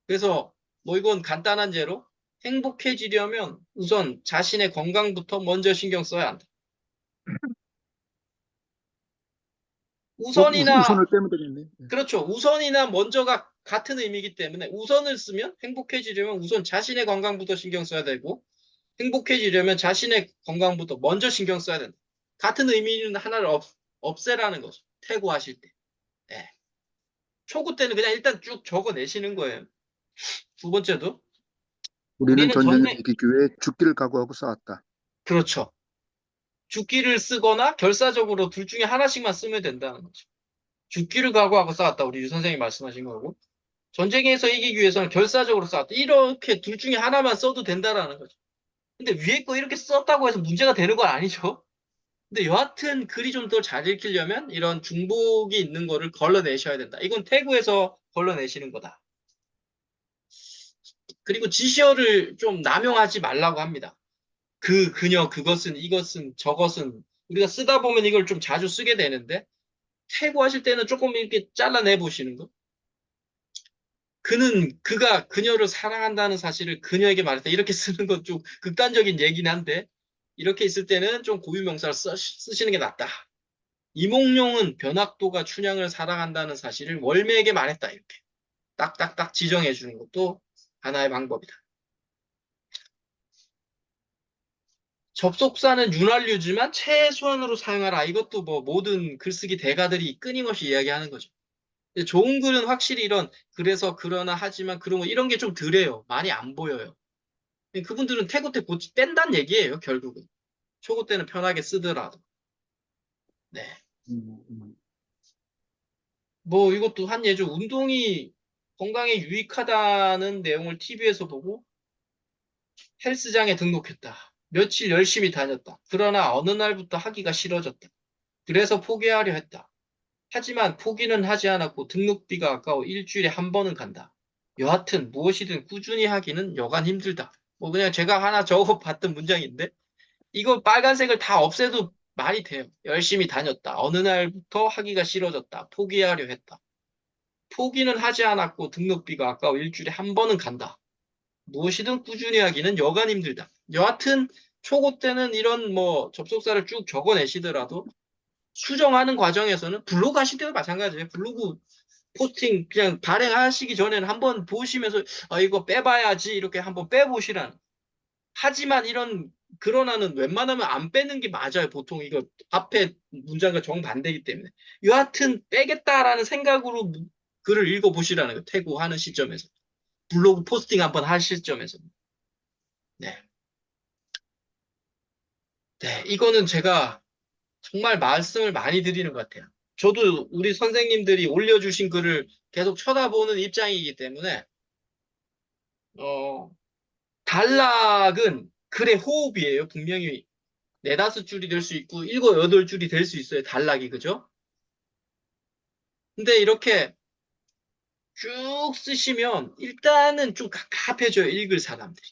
그래서 뭐 이건 간단한 예로 행복해지려면 우선 자신의 건강부터 먼저 신경 써야 한다. 우선이나, 우선을 빼면 되겠네. 네. 그렇죠. 우선이나 먼저가 같은 의미이기 때문에 우선을 쓰면 행복해지려면 우선 자신의 건강부터 신경 써야 되고 행복해지려면 자신의 건강부터 먼저 신경 써야 된다. 같은 의미는 하나를 없애라는 거죠. 퇴고하실 때. 네. 초구 때는 그냥 일단 쭉 적어내시는 거예요. 두 번째도 우리는 우리는 전쟁에서 전쟁, 이기기 위해 죽기를 각오하고 싸웠다. 그렇죠. 죽기를 쓰거나 결사적으로 둘 중에 하나씩만 쓰면 된다는 거죠. 죽기를 각오하고 싸웠다. 우리 유 선생님이 말씀하신 거고. 전쟁에서 이기기 위해서는 결사적으로 싸웠다. 이렇게 둘 중에 하나만 써도 된다라는 거죠. 근데 위에 거 이렇게 썼다고 해서 문제가 되는 건 아니죠. 근데 여하튼 글이 좀 더 잘 읽히려면 이런 중복이 있는 거를 걸러내셔야 된다. 이건 태그에서 걸러내시는 거다. 그리고 지시어를 좀 남용하지 말라고 합니다. 그녀, 그것은, 이것은, 저것은 우리가 쓰다 보면 이걸 좀 자주 쓰게 되는데 태고하실 때는 조금 이렇게 잘라내 보시는 거. 그가 그녀를 사랑한다는 사실을 그녀에게 말했다. 이렇게 쓰는 건 좀 극단적인 얘긴 한데 이렇게 있을 때는 좀 고유명사를 쓰시는 게 낫다. 이몽룡은 변학도가 춘향을 사랑한다는 사실을 월매에게 말했다. 이렇게 딱딱딱 지정해 주는 것도 하나의 방법이다. 접속사는 윤활유지만 최소한으로 사용하라. 이것도 뭐 모든 글쓰기 대가들이 끊임없이 이야기하는 거죠. 근데 좋은 글은 확실히 이런 그래서 그러나 하지만 그런 거 이런 게 좀 덜해요. 많이 안 보여요. 그분들은 태고 때 고치 뺀다는 얘기예요. 결국은 초고 때는 편하게 쓰더라도. 네. 음, 음. 뭐 이것도 한 예죠. 운동이 건강에 유익하다는 내용을 TV에서 보고 헬스장에 등록했다. 며칠 열심히 다녔다. 그러나 어느 날부터 하기가 싫어졌다. 그래서 포기하려 했다. 하지만 포기는 하지 않았고 등록비가 아까워 일주일에 한 번은 간다. 여하튼 무엇이든 꾸준히 하기는 여간 힘들다. 뭐 그냥 제가 하나 적어 봤던 문장인데 이거 빨간색을 다 없애도 말이 돼요. 열심히 다녔다. 어느 날부터 하기가 싫어졌다. 포기하려 했다. 포기는 하지 않았고 등록비가 아까워 일주일에 한 번은 간다. 무엇이든 꾸준히 하기는 여간 힘들다. 여하튼 초고 때는 이런 뭐 접속사를 쭉 적어내시더라도 수정하는 과정에서는 블로그 하실 때도 마찬가지예요. 블로그 포스팅 그냥 발행하시기 전에는 한번 보시면서 이거 빼봐야지 이렇게 한번 빼보시라는. 하지만 이런 그러나는 웬만하면 안 빼는 게 맞아요. 보통 이거 앞에 문장과 정반대이기 때문에. 여하튼 빼겠다라는 생각으로 글을 읽어보시라는 거예요. 태고하는 시점에서. 블로그 포스팅 한번 할 시점에서. 네. 네. 이거는 제가 정말 말씀을 많이 드리는 것 같아요. 저도 우리 선생님들이 올려주신 글을 계속 쳐다보는 입장이기 때문에, 어, 단락은 글의 호흡이에요. 분명히 네다섯 줄이 될 수 있고, 일곱, 여덟 줄이 될 수 있어요. 단락이, 그죠? 근데 이렇게 쭉 쓰시면 일단은 좀 갑갑해져요. 읽을 사람들이.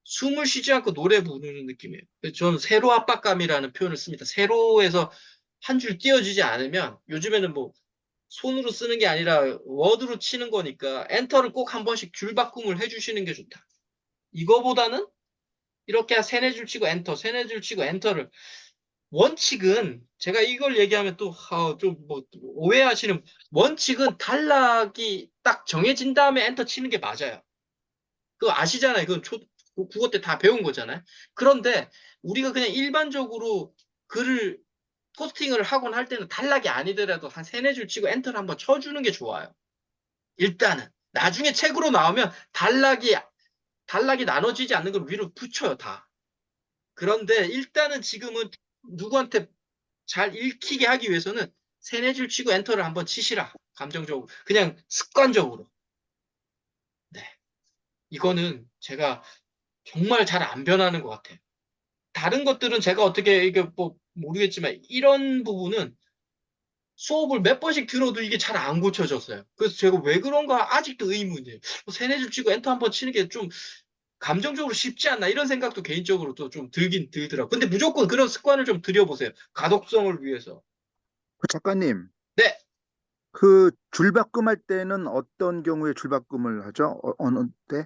숨을 쉬지 않고 노래 부르는 느낌이에요. 그래서 저는 세로 압박감이라는 표현을 씁니다. 세로에서 한 줄 띄워지지 않으면 요즘에는 뭐 손으로 쓰는 게 아니라 워드로 치는 거니까 엔터를 꼭 한 번씩 줄바꿈을 해주시는 게 좋다. 이거보다는 이렇게 세네 줄 치고 엔터, 세네 줄 치고 엔터를 원칙은 제가 이걸 얘기하면 또 좀 뭐 오해하시는 원칙은 단락이 딱 정해진 다음에 엔터 치는 게 맞아요. 그거 아시잖아요. 그건 국어 때 다 배운 거잖아요. 그런데 우리가 그냥 일반적으로 글을 포스팅을 하곤 할 때는 단락이 아니더라도 한 세네 줄 치고 엔터를 한번 쳐주는 게 좋아요. 일단은 나중에 책으로 나오면 단락이 나눠지지 않는 걸 위로 붙여요 다. 그런데 일단은 지금은 누구한테 잘 읽히게 하기 위해서는 세네 줄 치고 엔터를 한번 치시라. 감정적으로 그냥 습관적으로. 네, 이거는 제가 정말 잘 안 변하는 것 같아요. 다른 것들은 제가 어떻게 이게 뭐 모르겠지만 이런 부분은 수업을 몇 번씩 들어도 이게 잘 안 고쳐졌어요. 그래서 제가 왜 그런가 아직도 의문이에요. 세네 줄 치고 엔터 한번 치는 게 좀 감정적으로 쉽지 않나 이런 생각도 개인적으로 또 좀 들긴 들더라고요. 근데 무조건 그런 습관을 좀 들여보세요. 가독성을 위해서. 그 작가님, 네. 그 줄바꿈 할 때는 어떤 경우에 줄바꿈을 하죠? 어느 때?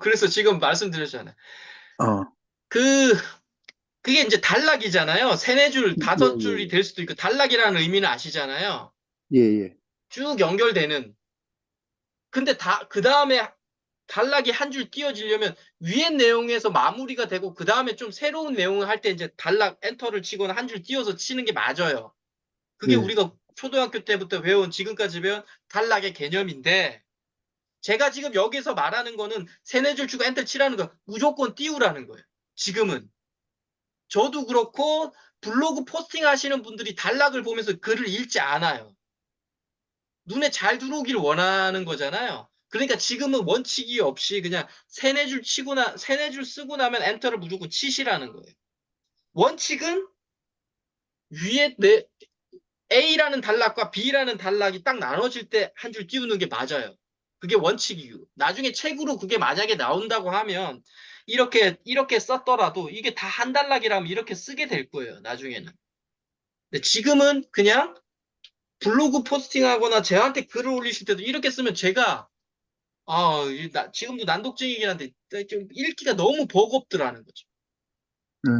그래서 지금 말씀드렸잖아요. 어, 그, 그게 이제 단락이잖아요. 세네 줄, 예, 다섯 줄이 예, 될 수도 있고, 단락이라는 의미는 아시잖아요. 예, 예, 쭉 연결되는. 근데 그 다음에 단락이 한 줄 띄워지려면 위의 내용에서 마무리가 되고, 그 다음에 좀 새로운 내용을 할 때 이제 단락 엔터를 치거나 한 줄 띄워서 치는 게 맞아요. 그게 예, 우리가 초등학교 때부터 배운, 지금까지 배운 단락의 개념인데, 제가 지금 여기서 말하는 거는 세네 줄 주고 엔터 치라는 거 무조건 띄우라는 거예요. 지금은. 저도 그렇고 블로그 포스팅 하시는 분들이 단락을 보면서 글을 읽지 않아요. 눈에 잘 들어오길 원하는 거잖아요. 그러니까 지금은 원칙이 없이 그냥 세네 줄 쓰고 나면 엔터를 무조건 치시라는 거예요. 원칙은 위에 A라는 단락과 B라는 단락이 딱 나눠질 때 한 줄 띄우는 게 맞아요. 그게 원칙이고. 나중에 책으로 그게 만약에 나온다고 하면 이렇게 썼더라도 이게 다 한 단락이라면 이렇게 쓰게 될 거예요. 나중에는. 근데 지금은 그냥 블로그 포스팅하거나 저한테 글을 올리실 때도 이렇게 쓰면 제가 지금도 난독증이긴 한데 좀 읽기가 너무 버겁더라는 거죠. 예,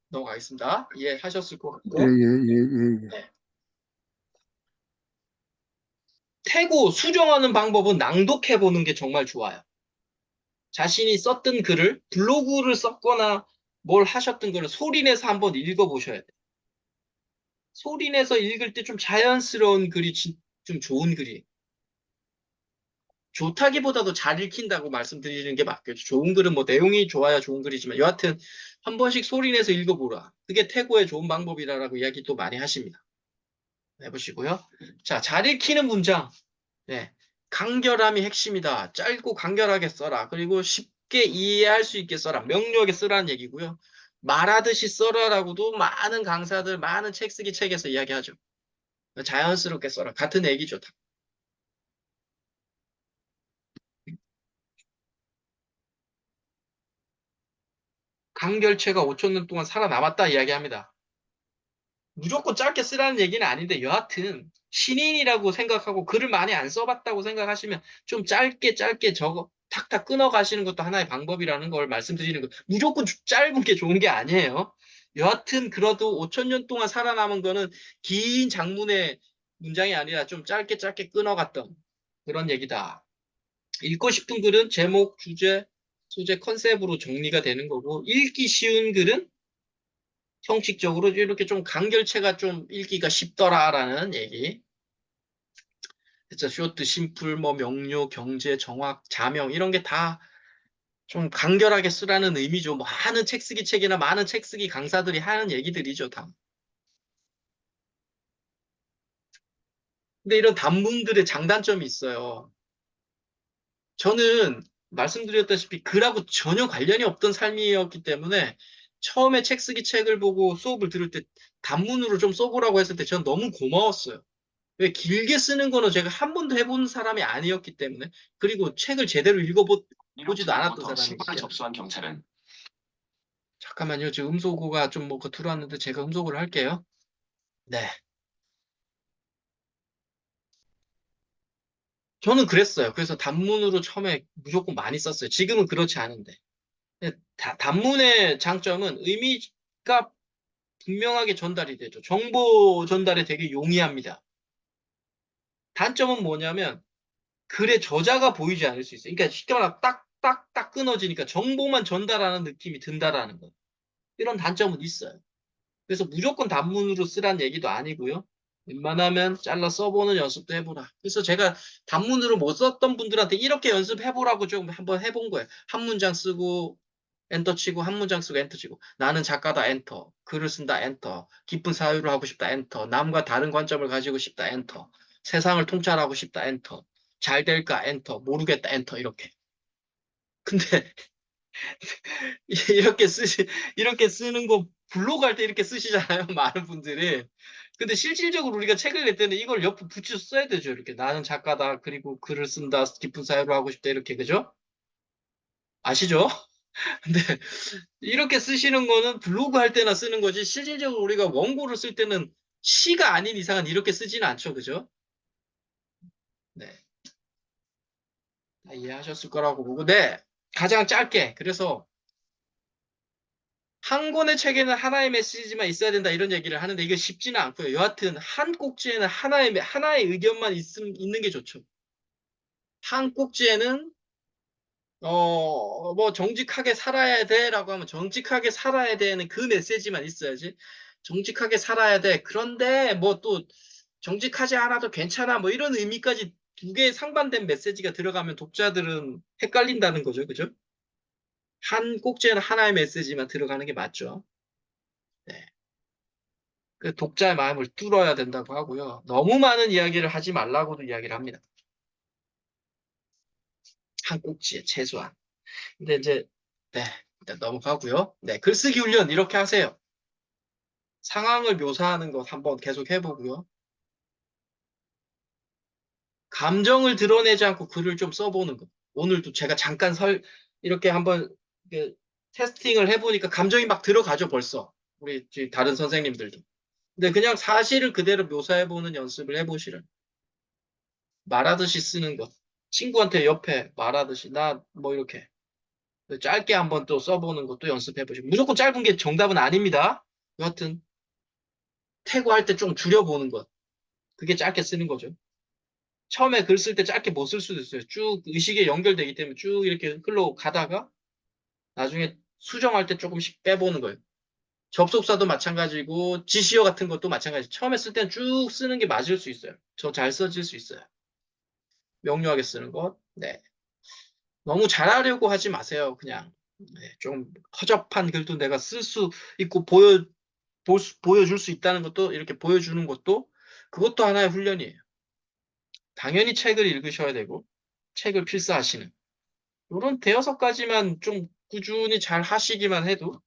넘어가겠습니다. 이해하셨을 것 예, 예, 같고. 예, 예. 네. 태고 수정하는 방법은 낭독해 보는 게 정말 좋아요. 자신이 썼던 글을 블로그를 썼거나 뭘 하셨던 글을 소리내서 한번 읽어보셔야 돼요. 소리내서 읽을 때 좀 자연스러운 글이 좀 좋은 글이에요. 좋다기보다도 잘 읽힌다고 말씀드리는 게 맞겠죠. 좋은 글은 뭐 내용이 좋아야 좋은 글이지만 여하튼 한 번씩 소리내서 읽어보라. 그게 태고의 좋은 방법이라고 이야기 또 많이 하십니다. 해보시고요. 자, 잘 읽히는 문장. 네. 간결함이 핵심이다. 짧고 간결하게 써라. 그리고 쉽게 이해할 수 있게 써라. 명료하게 쓰라는 얘기고요. 말하듯이 써라라고도 많은 강사들, 많은 책 쓰기 책에서 이야기하죠. 자연스럽게 써라. 같은 얘기죠. 다. 강결체가 5천 년 동안 살아남았다 이야기합니다. 무조건 짧게 쓰라는 얘기는 아닌데 여하튼 신인이라고 생각하고 글을 많이 안 써봤다고 생각하시면 좀 짧게 짧게 적어 탁탁 끊어 가시는 것도 하나의 방법이라는 걸 말씀드리는 거. 무조건 짧은 게 좋은 게 아니에요. 여하튼 그래도 5천 년 동안 살아남은 거는 긴 장문의 문장이 아니라 좀 짧게 짧게 끊어갔던 그런 얘기다. 읽고 싶은 글은 제목, 주제, 소재, 컨셉으로 정리가 되는 거고 읽기 쉬운 글은 형식적으로 이렇게 좀 간결체가 좀 읽기가 쉽더라라는 얘기. 진짜 쇼트, 심플, 뭐 명료, 경제, 정확, 자명 이런 게 다 좀 간결하게 쓰라는 의미죠. 많은 책쓰기 책이나 많은 책쓰기 강사들이 하는 얘기들이죠, 다. 근데 이런 단문들의 장단점이 있어요. 저는 말씀드렸다시피 글하고 전혀 관련이 없던 삶이었기 때문에 처음에 책쓰기 책을 보고 수업을 들을 때 단문으로 좀 써보라고 했을 때 저는 너무 고마웠어요. 왜 길게 쓰는 거는 제가 한 번도 해본 사람이 아니었기 때문에 그리고 책을 제대로 읽어보지도 않았던 뉴욕트로부터 사람이기 신고를 때문에 접수한 경찰은 잠깐만요. 지금 음소거가 좀 뭐가 들어왔는데 제가 음소거를 할게요. 네. 저는 그랬어요. 그래서 단문으로 처음에 무조건 많이 썼어요. 지금은 그렇지 않은데. 근데 단문의 장점은 의미가 분명하게 전달이 되죠. 정보 전달에 되게 용이합니다. 단점은 뭐냐면 글의 저자가 보이지 않을 수 있어요. 그러니까 쉽게 말하면 딱 끊어지니까 정보만 전달하는 느낌이 든다라는 거. 이런 단점은 있어요. 그래서 무조건 단문으로 쓰란 얘기도 아니고요. 웬만하면 잘라 써보는 연습도 해보라. 그래서 제가 단문으로 못 썼던 분들한테 이렇게 연습해보라고 좀 한번 해본 거예요. 한 문장 쓰고 엔터 치고 한 문장 쓰고 엔터 치고 나는 작가다 엔터 글을 쓴다 엔터 깊은 사유를 하고 싶다 엔터 남과 다른 관점을 가지고 싶다 엔터 세상을 통찰하고 싶다 엔터 잘 될까 엔터 모르겠다 엔터 이렇게 근데 이렇게 쓰는 거 블로그 할 때 이렇게 쓰시잖아요 많은 분들이 근데 실질적으로 우리가 책을 낼 때는 이걸 옆에 붙여 써야 되죠 이렇게 나는 작가다 그리고 글을 쓴다 깊은 사유를 하고 싶다 이렇게 그죠 아시죠? 근데 이렇게 쓰시는 거는 블로그 할 때나 쓰는 거지 실질적으로 우리가 원고를 쓸 때는 시가 아닌 이상은 이렇게 쓰지는 않죠. 그죠? 네. 다 이해하셨을 거라고 보고 네. 가장 짧게 그래서 한 권의 책에는 하나의 메시지만 있어야 된다 이런 얘기를 하는데 이게 쉽지는 않고요. 여하튼 한 꼭지에는 하나의 의견만 있는 게 좋죠. 한 꼭지에는 뭐, 정직하게 살아야 돼 라고 하면 정직하게 살아야 되는 그 메시지만 있어야지. 정직하게 살아야 돼. 그런데 뭐 또 정직하지 않아도 괜찮아. 뭐 이런 의미까지 두 개의 상반된 메시지가 들어가면 독자들은 헷갈린다는 거죠. 그죠? 한 꼭지에는 하나의 메시지만 들어가는 게 맞죠. 네. 그 독자의 마음을 뚫어야 된다고 하고요. 너무 많은 이야기를 하지 말라고도 이야기를 합니다. 한 꼭지에 최소한. 근데 이제 네. 일단 넘어가고요. 네. 글쓰기 훈련 이렇게 하세요. 상황을 묘사하는 것 한번 계속 해보고요. 감정을 드러내지 않고 글을 좀 써보는 것. 오늘도 제가 잠깐 이렇게 한번 이렇게 테스팅을 해보니까 감정이 막 들어가죠, 벌써. 우리 다른 선생님들도. 근데 그냥 사실을 그대로 묘사해보는 연습을 해보시라. 말하듯이 쓰는 것. 친구한테 옆에 말하듯이, 나 뭐 이렇게. 짧게 한번 또 써보는 것도 연습해보시고. 무조건 짧은 게 정답은 아닙니다. 여하튼, 태고할 때 좀 줄여보는 것. 그게 짧게 쓰는 거죠. 처음에 글 쓸 때 짧게 못 쓸 수도 있어요. 쭉 의식에 연결되기 때문에 쭉 이렇게 흘러가다가 나중에 수정할 때 조금씩 빼보는 거예요. 접속사도 마찬가지고 지시어 같은 것도 마찬가지. 처음에 쓸 때는 쭉 쓰는 게 맞을 수 있어요. 저 잘 써질 수 있어요. 명료하게 쓰는 것. 네. 너무 잘하려고 하지 마세요. 그냥 네, 좀 허접한 글도 내가 쓸 수 있고 보여줄 수 있다는 것도 이렇게 보여주는 것도 그것도 하나의 훈련이에요. 당연히 책을 읽으셔야 되고 책을 필사하시는. 이런 대여섯 가지만 좀 꾸준히 잘 하시기만 해도,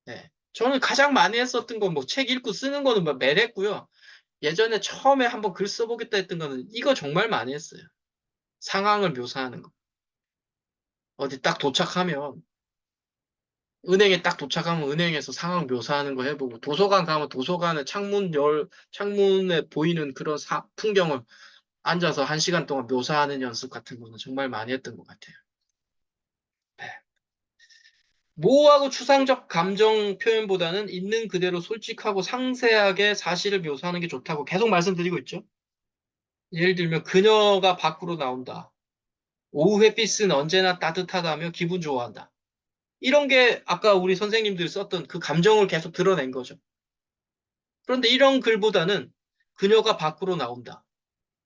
네. 저는 가장 많이 했었던 건 뭐 책 읽고 쓰는 거는 뭐 매일 했고요. 예전에 처음에 한번 글 써보겠다 했던 거는 이거 정말 많이 했어요. 상황을 묘사하는 거. 어디 딱 도착하면 은행에 딱 도착하면 은행에서 상황 묘사하는 거 해보고, 도서관 가면 도서관에 창문에 보이는 그런 풍경을 앉아서 1시간 동안 묘사하는 연습 같은 거는 정말 많이 했던 것 같아요. 네. 모호하고 추상적 감정 표현보다는 있는 그대로 솔직하고 상세하게 사실을 묘사하는 게 좋다고 계속 말씀드리고 있죠. 예를 들면 그녀가 밖으로 나온다. 오후 햇빛은 언제나 따뜻하다며 기분 좋아한다. 이런 게 아까 우리 선생님들이 썼던 그 감정을 계속 드러낸 거죠. 그런데 이런 글보다는 그녀가 밖으로 나온다.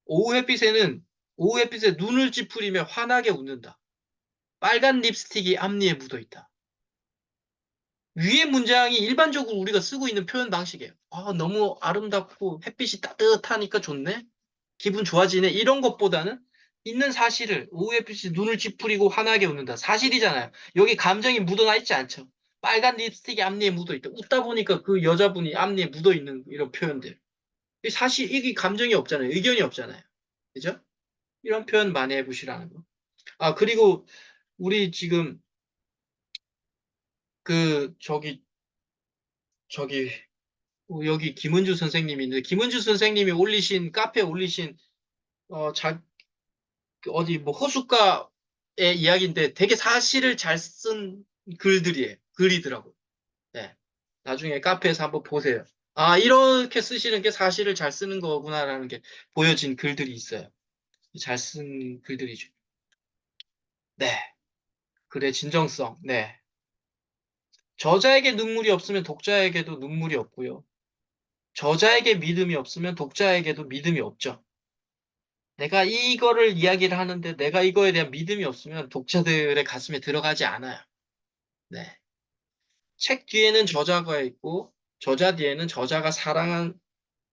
오후 햇빛에는 오후 햇빛에 눈을 찌푸리며 환하게 웃는다. 빨간 립스틱이 앞니에 묻어 있다. 위의 문장이 일반적으로 우리가 쓰고 있는 표현 방식이에요. 아, 너무 아름답고 햇빛이 따뜻하니까 좋네. 기분 좋아지네. 이런 것보다는 있는 사실을 오후 햇빛이 눈을 찌푸리고 환하게 웃는다. 사실이잖아요. 여기 감정이 묻어나 있지 않죠. 빨간 립스틱이 앞니에 묻어 있다. 웃다 보니까 그 여자분이 앞니에 묻어 있는 이런 표현들. 사실 이게 감정이 없잖아요. 의견이 없잖아요. 그죠? 이런 표현 많이 해보시라는 거. 아, 그리고 우리 지금 그 저기 여기 김은주 선생님이 있는데 김은주 선생님이 올리신 카페에 올리신 어디 뭐 호숫가의 이야기인데 되게 사실을 잘 쓴 글이더라고. 네. 나중에 카페에서 한번 보세요. 아, 이렇게 쓰시는 게 사실을 잘 쓰는 거구나라는 게 보여진 글들이 있어요. 잘 쓴 글들이죠. 네. 글의 진정성. 네. 저자에게 눈물이 없으면 독자에게도 눈물이 없고요. 저자에게 믿음이 없으면 독자에게도 믿음이 없죠. 내가 이거를 이야기를 하는데 내가 이거에 대한 믿음이 없으면 독자들의 가슴에 들어가지 않아요. 네. 책 뒤에는 저자가 있고 저자 뒤에는 저자가 사랑한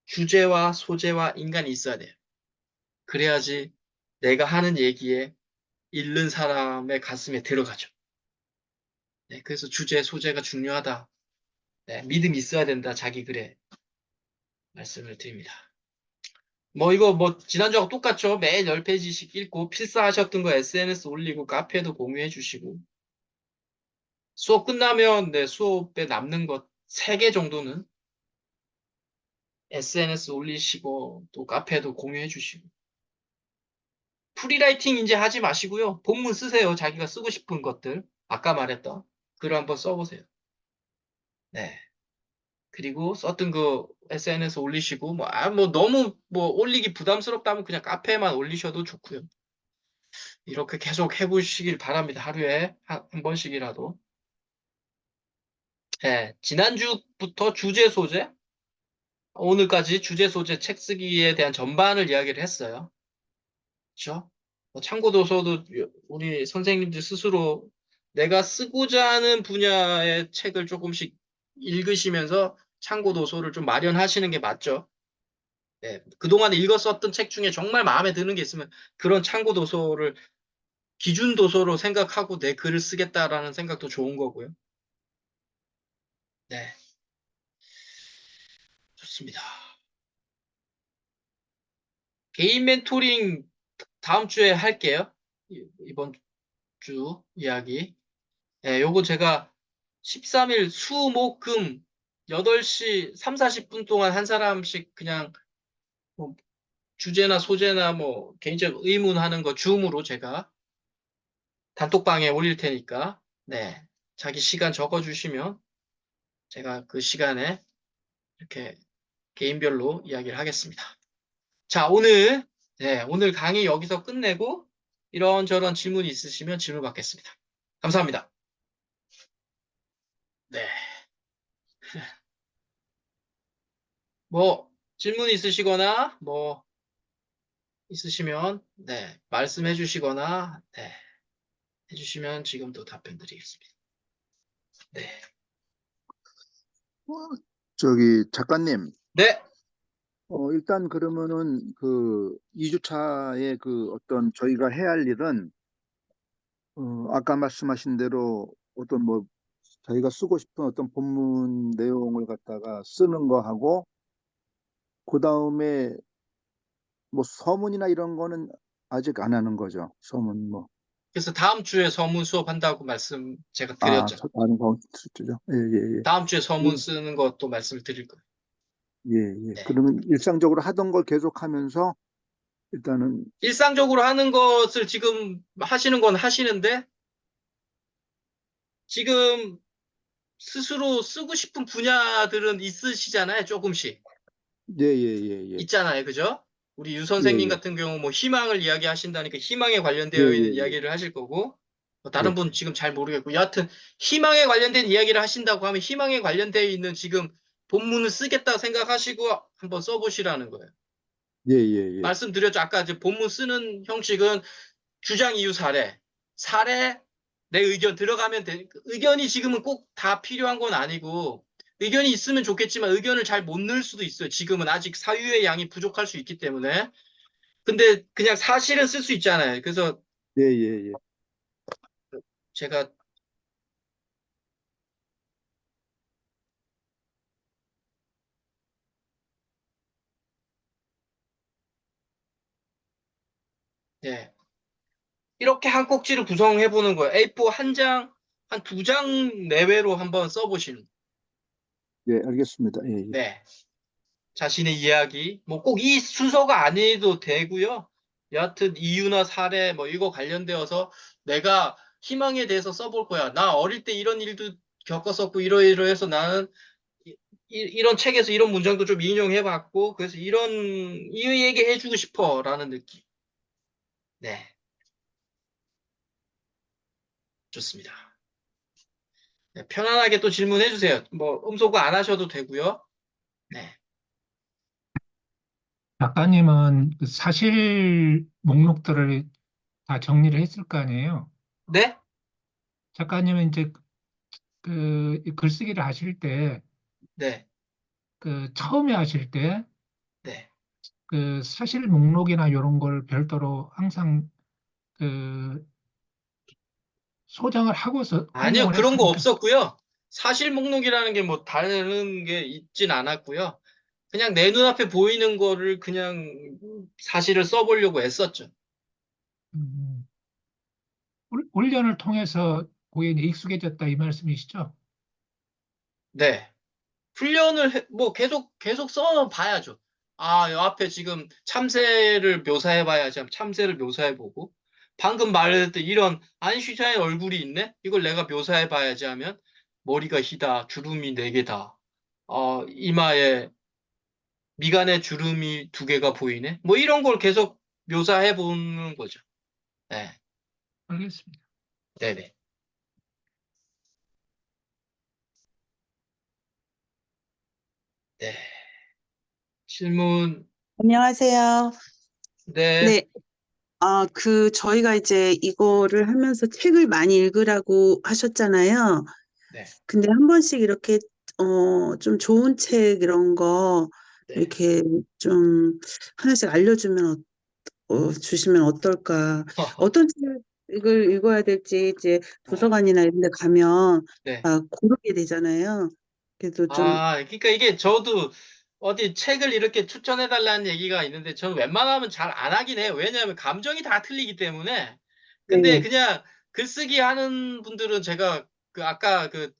주제와 소재와 인간이 있어야 돼요. 그래야지 내가 하는 얘기에 읽는 사람의 가슴에 들어가죠. 네. 그래서 주제, 소재가 중요하다. 네. 믿음이 있어야 된다. 자기 글에 말씀을 드립니다. 뭐 이거 뭐 지난주하고 똑같죠? 매일 10페이지씩 읽고 필사하셨던 거 SNS 올리고 카페에도 공유해 주시고 수업 끝나면 네, 수업에 남는 것 3개 정도는 SNS 올리시고 또 카페에도 공유해 주시고 프리라이팅 이제 하지 마시고요. 본문 쓰세요. 자기가 쓰고 싶은 것들. 아까 말했던 글을 한번 써보세요. 네. 그리고 썼던 그 SNS 올리시고 뭐 너무 뭐 올리기 부담스럽다면 그냥 카페에만 올리셔도 좋고요. 이렇게 계속 해보시길 바랍니다. 하루에 한 번씩이라도. 네, 지난주부터 주제 소재, 오늘까지 주제 소재 책 쓰기에 대한 전반을 이야기를 했어요. 그렇죠? 참고 도서도 우리 선생님들 스스로 내가 쓰고자 하는 분야의 책을 조금씩 읽으시면서 참고 도서를 좀 마련하시는 게 맞죠? 네, 그동안 읽었었던 책 중에 정말 마음에 드는 게 있으면 그런 참고 도서를 기준 도서로 생각하고 내 글을 쓰겠다라는 생각도 좋은 거고요. 네, 좋습니다. 개인 멘토링 다음 주에 할게요. 이번 주 이야기. 예, 요거 제가 13일 수, 목, 금 8시 3, 40분 동안 한 사람씩 그냥 뭐 주제나 소재나 뭐 개인적 의문하는 거 줌으로 제가 단톡방에 올릴 테니까 네, 자기 시간 적어주시면 제가 그 시간에 이렇게 개인별로 이야기를 하겠습니다. 자, 오늘 강의 여기서 끝내고 이런저런 질문이 있으시면 질문 받겠습니다. 감사합니다. 네. 뭐, 질문 있으시거나, 뭐, 있으시면, 네, 말씀해 주시거나, 네, 해주시면 지금도 답변 드리겠습니다. 네. 어, 저기 작가님, 네, 일단 그러면은 그 2주차에 그 어떤 저희가 해야 할 일은 아까 말씀하신 대로 어떤 뭐 저희가 쓰고 싶은 어떤 본문 내용을 갖다가 쓰는 거 하고 그 다음에 뭐 서문이나 이런 거는 아직 안 하는 거죠. 서문 뭐. 그래서 다음 주에 서문 수업한다고 말씀 제가 아, 드렸죠. 다른 가운데죠. 예, 예, 다음 주에 예. 서문 쓰는 것도 말씀을 드릴 거예요. 예, 예. 네. 그러면 일상적으로 하던 걸 계속하면서 일단은 일상적으로 하는 것을 지금 하시는 건 하시는데 지금 스스로 쓰고 싶은 분야들은 있으시잖아요. 조금씩. 예, 예, 예, 예. 있잖아요. 그죠? 우리 유 예, 선생님 예. 같은 경우 뭐 희망을 이야기하신다니까 희망에 예, 관련되어 있는 예, 이야기를 하실 거고 뭐 예. 다른 분 지금 잘 모르겠고 여하튼 희망에 관련된 이야기를 하신다고 하면 희망에 관련되어 있는 지금 본문을 쓰겠다 생각하시고 한번 써보시라는 거예요. 예, 예, 예. 말씀드렸죠. 아까 이제 본문 쓰는 형식은 주장, 이유, 사례. 사례, 내 의견 들어가면 돼. 의견이 지금은 꼭 다 필요한 건 아니고, 의견이 있으면 좋겠지만 의견을 잘 못 넣을 수도 있어요. 지금은 아직 사유의 양이 부족할 수 있기 때문에. 근데 그냥 사실은 쓸 수 있잖아요. 그래서 예, 예, 예. 제가, 예. 이렇게 한 꼭지를 구성해 보는 거예요. A4 한 장, 한 두 장 내외로 한번 써보시는. 예, 알겠습니다. 예, 예. 네. 자신의 이야기, 뭐 꼭 이 순서가 아니어도 되고요. 여하튼 이유나 사례 뭐 이거 관련되어서 내가 희망에 대해서 써볼 거야. 나 어릴 때 이런 일도 겪었었고 이러이러해서 나는 런 책에서 이런 문장도 좀 인용해봤고 그래서 이 얘기 해주고 싶어라는 느낌. 네, 좋습니다. 네, 편안하게 또 질문해 주세요. 뭐 음소거 안 하셔도 되고요. 네, 작가님은 그 사실 목록들을 다 정리를 했을 거 아니에요. 네, 작가님은 이제 그 글쓰기를 하실 때, 네, 그 처음에 하실 때, 네. 그 사실 목록이나 이런 걸 별도로 항상 그 소장을 하고서 아니요, 활용을 그런 거 했습니까? 없었고요. 사실 목록이라는 게 뭐 다른 게 있진 않았고요. 그냥 내 눈앞에 보이는 거를 그냥 사실을 써보려고 애썼죠. 음, 훈련을 통해서 거기에 이제 익숙해졌다 이 말씀이시죠? 네. 뭐 계속 써봐야죠. 아, 요 앞에 지금 참새를 묘사해봐야지. 하면 참새를 묘사해보고. 방금 말했듯 이런 안슈타인 얼굴이 있네? 이걸 내가 묘사해봐야지 하면 머리가 희다. 주름이 네 개다. 이마에 미간에 주름이 두 개가 보이네? 뭐 이런 걸 계속 묘사해 보는 거죠. 네. 알겠습니다. 네네. 네. 질문, 안녕하세요. 네. 네, 저희가 이제 이거를 하면서 책을 많이 읽으라고 하셨잖아요. 네. 근데 한 번씩 이렇게, 좀 좋은 책 이런 거 네. 이렇게 좀 하나씩 알려주면, 주시면 어떨까. 어떤 책을 읽어야 될지 이제 어, 도서관이나 이런 데 가면 네. 다 고르게 되잖아요. 그래도 좀, 아, 그러니까 이게 저도 어디 책을 이렇게 추천해 달라는 얘기가 있는데 저는 웬만하면 잘 안 하긴 해요. 왜냐하면 감정이 다 틀리기 때문에. 근데 네, 그냥 글쓰기 하는 분들은 제가 그 아까 그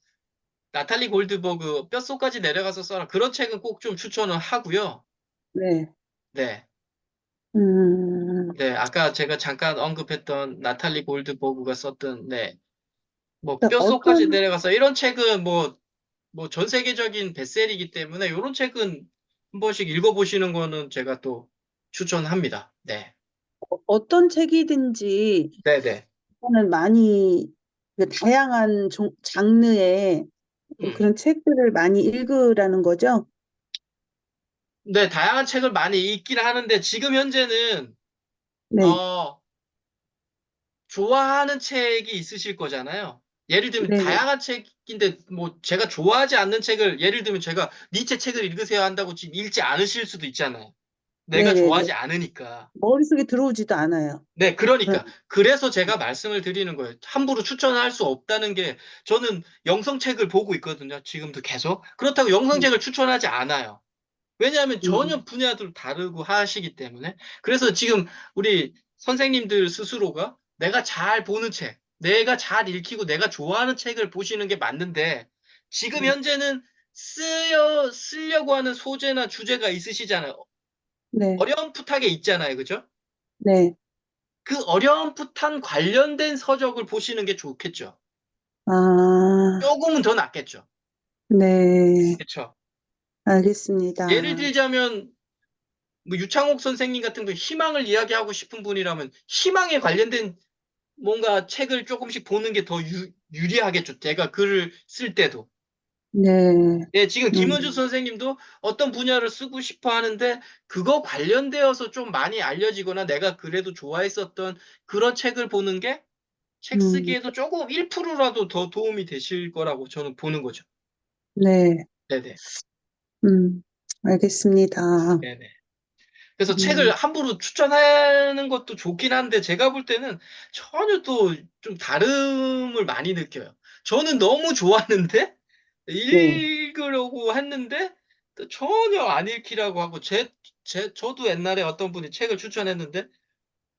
나탈리 골드버그 뼛속까지 내려가서 써라 그런 책은 꼭 좀 추천을 하고요. 네. 네. 음, 네, 아까 제가 잠깐 언급했던 나탈리 골드버그가 썼던, 네, 뭐, 그러니까 뼛속까지 어떤 내려가서 이런 책은 뭐 전 세계적인 베스트셀이기 때문에 이런 책은 한 번씩 읽어보시는 거는 제가 또 추천합니다. 네, 어떤 책이든지 네네. 저는 많이 그 다양한 장르의 음. 그런 책들을 많이 읽으라는 거죠. 네, 다양한 책을 많이 읽긴 하는데 지금 현재는, 네, 어, 좋아하는 책이 있으실 거잖아요. 예를 들면 네, 다양한 책인데 뭐 제가 좋아하지 않는 책을 예를 들면 제가 니체 책을 읽으세요 한다고 지금 읽지 않으실 수도 있잖아요. 내가 네, 네, 네. 좋아하지 않으니까. 머릿속에 들어오지도 않아요. 네, 그런, 그러니까. 그래서 제가 말씀을 드리는 거예요. 함부로 추천할 수 없다는 게 저는 영성책을 보고 있거든요. 지금도 계속. 그렇다고 영성책을 추천하지 않아요. 왜냐하면 전혀 음, 분야들 다르고 하시기 때문에. 그래서 지금 우리 선생님들 스스로가 내가 잘 보는 책, 내가 잘 읽히고 내가 좋아하는 책을 보시는 게 맞는데, 지금 네, 현재는 쓰려고 하는 소재나 주제가 있으시잖아요. 네, 어렴풋하게 있잖아요. 그죠? 네. 그 어렴풋한 관련된 서적을 보시는 게 좋겠죠. 아, 조금은 더 낫겠죠. 네. 그렇죠. 예를 알겠습니다. 들자면 뭐 유창옥 선생님 같은 분 희망을 이야기하고 싶은 분이라면 희망에 관련된 뭔가 책을 조금씩 보는 게 더 유리하겠죠. 제가 글을 쓸 때도. 네, 예, 지금 김은주 음, 선생님도 어떤 분야를 쓰고 싶어 하는데 그거 관련되어서 좀 많이 알려지거나 내가 그래도 좋아했었던 그런 책을 보는 게 책 음, 쓰기에도 조금 1%라도 더 도움이 되실 거라고 저는 보는 거죠. 네, 네네. 알겠습니다. 네네. 그래서 책을 음, 함부로 추천하는 것도 좋긴 한데 제가 볼 때는 전혀 또 좀 다름을 많이 느껴요. 저는 너무 좋았는데 네, 읽으려고 했는데 또 전혀 안 읽히라고 하고 저도 옛날에 어떤 분이 책을 추천했는데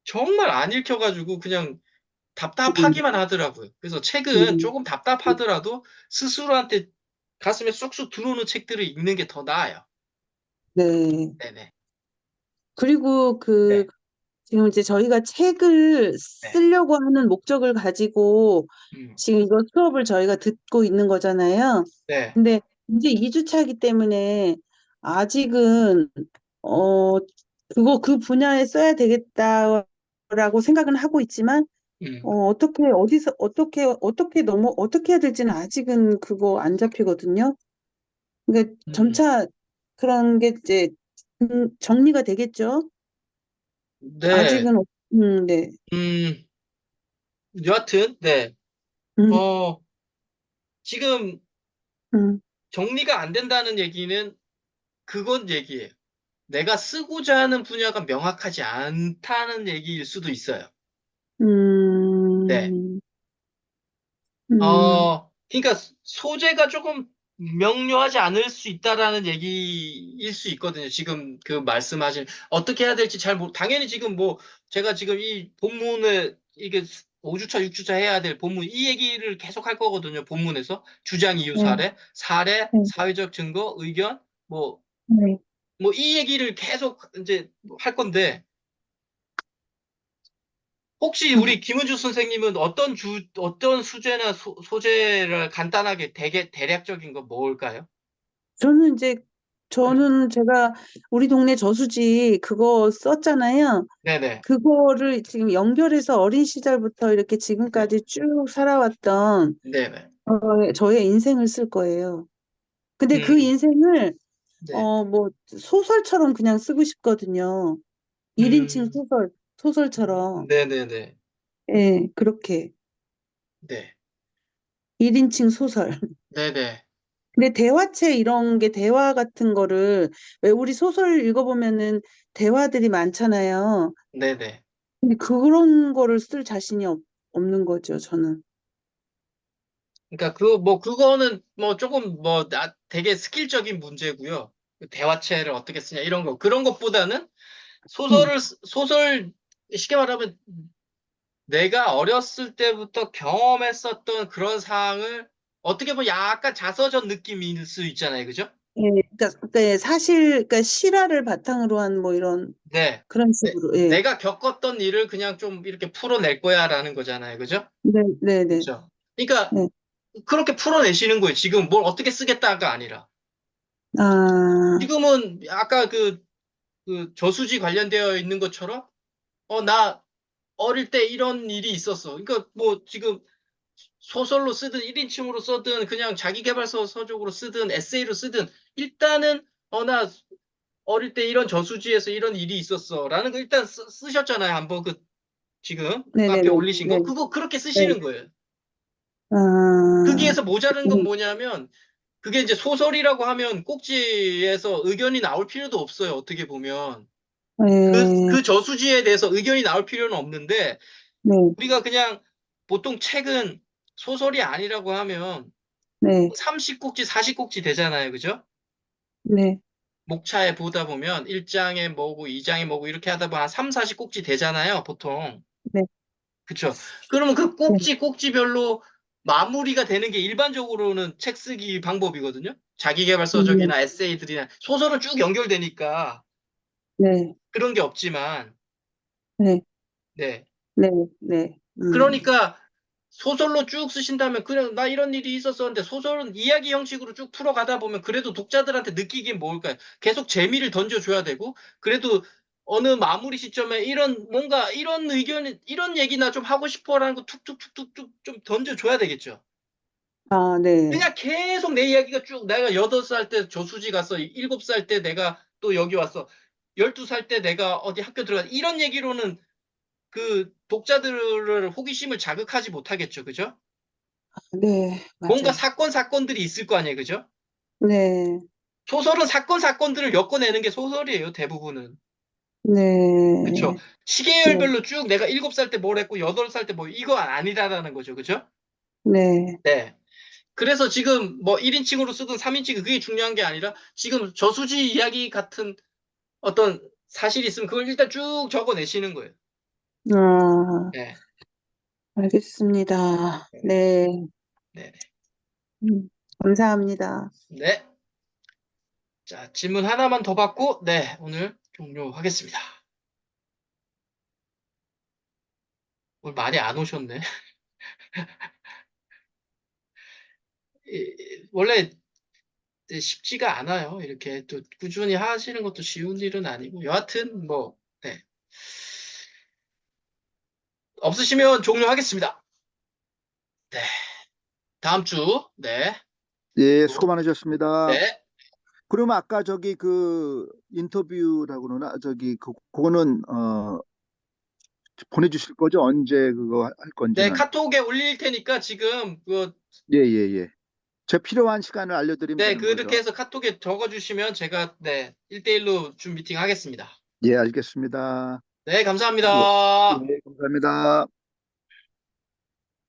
정말 안 읽혀가지고 그냥 음, 답답하기만 하더라고요. 그래서 책은 음, 조금 답답하더라도 스스로한테 가슴에 쑥쑥 들어오는 책들을 읽는 게 더 나아요. 네. 네네. 그리고 네. 지금 이제 저희가 책을 네. 쓰려고 하는 목적을 가지고 음. 지금 이거 수업을 저희가 듣고 있는 거잖아요. 네. 근데 이제 2주차이기 때문에 아직은, 어, 그 분야에 써야 되겠다라고 생각은 하고 있지만, 음. 어떻게 해야 될지는 아직은 그거 안 잡히거든요. 그러니까 음. 점차 그런 게 이제 정리가 되겠죠. 네. 아직은, 네. 음. 여하튼, 네. 음, 어, 지금 음, 정리가 안 된다는 얘기는 그건 얘기예요. 내가 쓰고자 하는 분야가 명확하지 않다는 얘기일 수도 있어요. 네. 음, 음, 그러니까 소재가 조금 명료하지 않을 수 있다라는 얘기일 수 있거든요. 지금 그 말씀하신 어떻게 해야 될지 당연히 지금 뭐 제가 지금 이 본문에 이게 5주차, 6주차 해야 될 본문 이 얘기를 계속 할 거거든요. 본문에서 주장, 이유, 네, 사례, 네, 사회적 증거, 의견 뭐 네. 뭐 이 얘기를 계속 이제 할 건데 혹시 우리 김은주 선생님은 어떤 수제나 소재를 간단하게 대략적인 거 뭘까요? 저는 이제, 제가 우리 동네 저수지 그거 썼잖아요. 네네. 그거를 지금 연결해서 어린 시절부터 이렇게 네. 지금까지 쭉 살아왔던, 네네. 저의 인생을 쓸 거예요. 근데 그 음, 인생을, 네. 뭐, 소설처럼 그냥 쓰고 싶거든요. 1인칭 음, 소설처럼. 네네네. 예, 그렇게. 네. 1인칭 소설. 네네. 근데 대화체 이런 게 대화 같은 거를, 왜 우리 소설 읽어보면은 대화들이 많잖아요. 네네. 근데 그런 거를 쓸 자신이 없는 거죠, 저는. 그러니까 그거는 뭐 조금 되게 스킬적인 문제고요. 그 대화체를 어떻게 쓰냐 이런 거. 그런 것보다는 음, 소설 쉽게 말하면 내가 어렸을 때부터 경험했었던 그런 상황을 어떻게 보면 약간 자서전 느낌일 수 있잖아요. 그죠? 예, 그러니까 그러니까 실화를 바탕으로 한 뭐 이런 네. 그런 식으로. 예, 내가 겪었던 일을 그냥 좀 이렇게 풀어낼 거야라는 거잖아요. 그죠? 네, 네, 네, 그렇죠. 그러니까 네. 그렇게 풀어내시는 거예요. 지금 뭘 어떻게 쓰겠다가 아니라. 아, 지금은 아까 그 저수지 관련되어 있는 것처럼 나 어릴 때 이런 일이 있었어. 그러니까 뭐 지금 소설로 쓰든 1인칭으로 쓰든 그냥 자기계발서 서적으로 쓰든 에세이로 쓰든 일단은 나 어릴 때 이런 저수지에서 이런 일이 있었어라는 거 일단 쓰셨잖아요. 한번 지금 네, 네, 카페 네, 올리신 네, 거 그거 그렇게 네. 쓰시는 거예요. 아, 거기에서 모자른 건 뭐냐면 그게 이제 소설이라고 하면 꼭지에서 의견이 나올 필요도 없어요. 어떻게 보면 네, 그 저수지에 대해서 의견이 나올 필요는 없는데 네, 우리가 그냥 보통 책은 소설이 아니라고 하면 네, 30꼭지, 40꼭지 되잖아요. 그죠? 네, 목차에 보다 보면 1장에 뭐고 2장에 뭐고 이렇게 하다 보면 한 3, 40꼭지 되잖아요. 보통. 네, 그쵸. 그러면 그 꼭지별로 마무리가 되는 게 일반적으로는 책 쓰기 방법이거든요. 자기계발서적이나 에세이들이나 소설은 쭉 연결되니까 네, 그런 게 없지만, 네, 네. 네, 네. 그러니까 소설로 쭉 쓰신다면 그냥 나 이런 일이 있었었는데 소설은 이야기 형식으로 쭉 풀어가다 보면 그래도 독자들한테 느끼긴 뭘까요? 계속 재미를 던져줘야 되고 그래도 어느 마무리 시점에 이런 뭔가 이런 의견 이런 얘기나 좀 하고 싶어라는 거 툭툭툭툭툭 좀 던져줘야 되겠죠. 아, 네. 그냥 계속 내 이야기가 쭉 내가 8살 때 저수지 갔어. 7살 때 내가 또 여기 왔어. 12살 때 내가 어디 학교 들어가 이런 얘기로는 그 독자들을 호기심을 자극하지 못하겠죠. 그죠? 네, 뭔가 맞아요. 사건들이 있을 거 아니에요. 그죠? 네, 소설은 사건들을 엮어내는 게 소설이에요. 대부분은. 그쵸? 네, 네, 시계열별로 쭉 내가 7살 때 뭘 했고 8살 때 뭐 이거 아니다라는 거죠. 그죠? 네. 네. 그래서 지금 뭐 1인칭으로 쓰든 3인칭 그게 중요한 게 아니라 지금 저수지 이야기 같은 어떤 사실이 있으면 그걸 일단 쭉 적어내시는 거예요. 아, 네. 알겠습니다. 네. 네, 네. 감사합니다. 네. 자, 질문 하나만 더 받고, 네, 오늘 종료하겠습니다. 오늘 많이 안 오셨네. 원래 쉽지가 않아요. 이렇게 또 꾸준히 하시는 것도 쉬운 일은 아니고. 여하튼, 뭐, 네. 없으시면 종료하겠습니다. 네. 다음 주, 네. 예, 수고 많으셨습니다. 네. 그럼 아까 저기 그 인터뷰라고 그러나 그거는 보내주실 거죠? 언제 그거 할 네, 건지는. 카톡에 올릴 테니까 지금, 예, 예, 예. 제 필요한 시간을 알려드리면 네, 되는 그렇게 거죠? 해서 카톡에 적어주시면 제가, 네, 1대1로 줌 미팅 하겠습니다. 예, 알겠습니다. 네, 예, 감사합니다. 예, 감사합니다.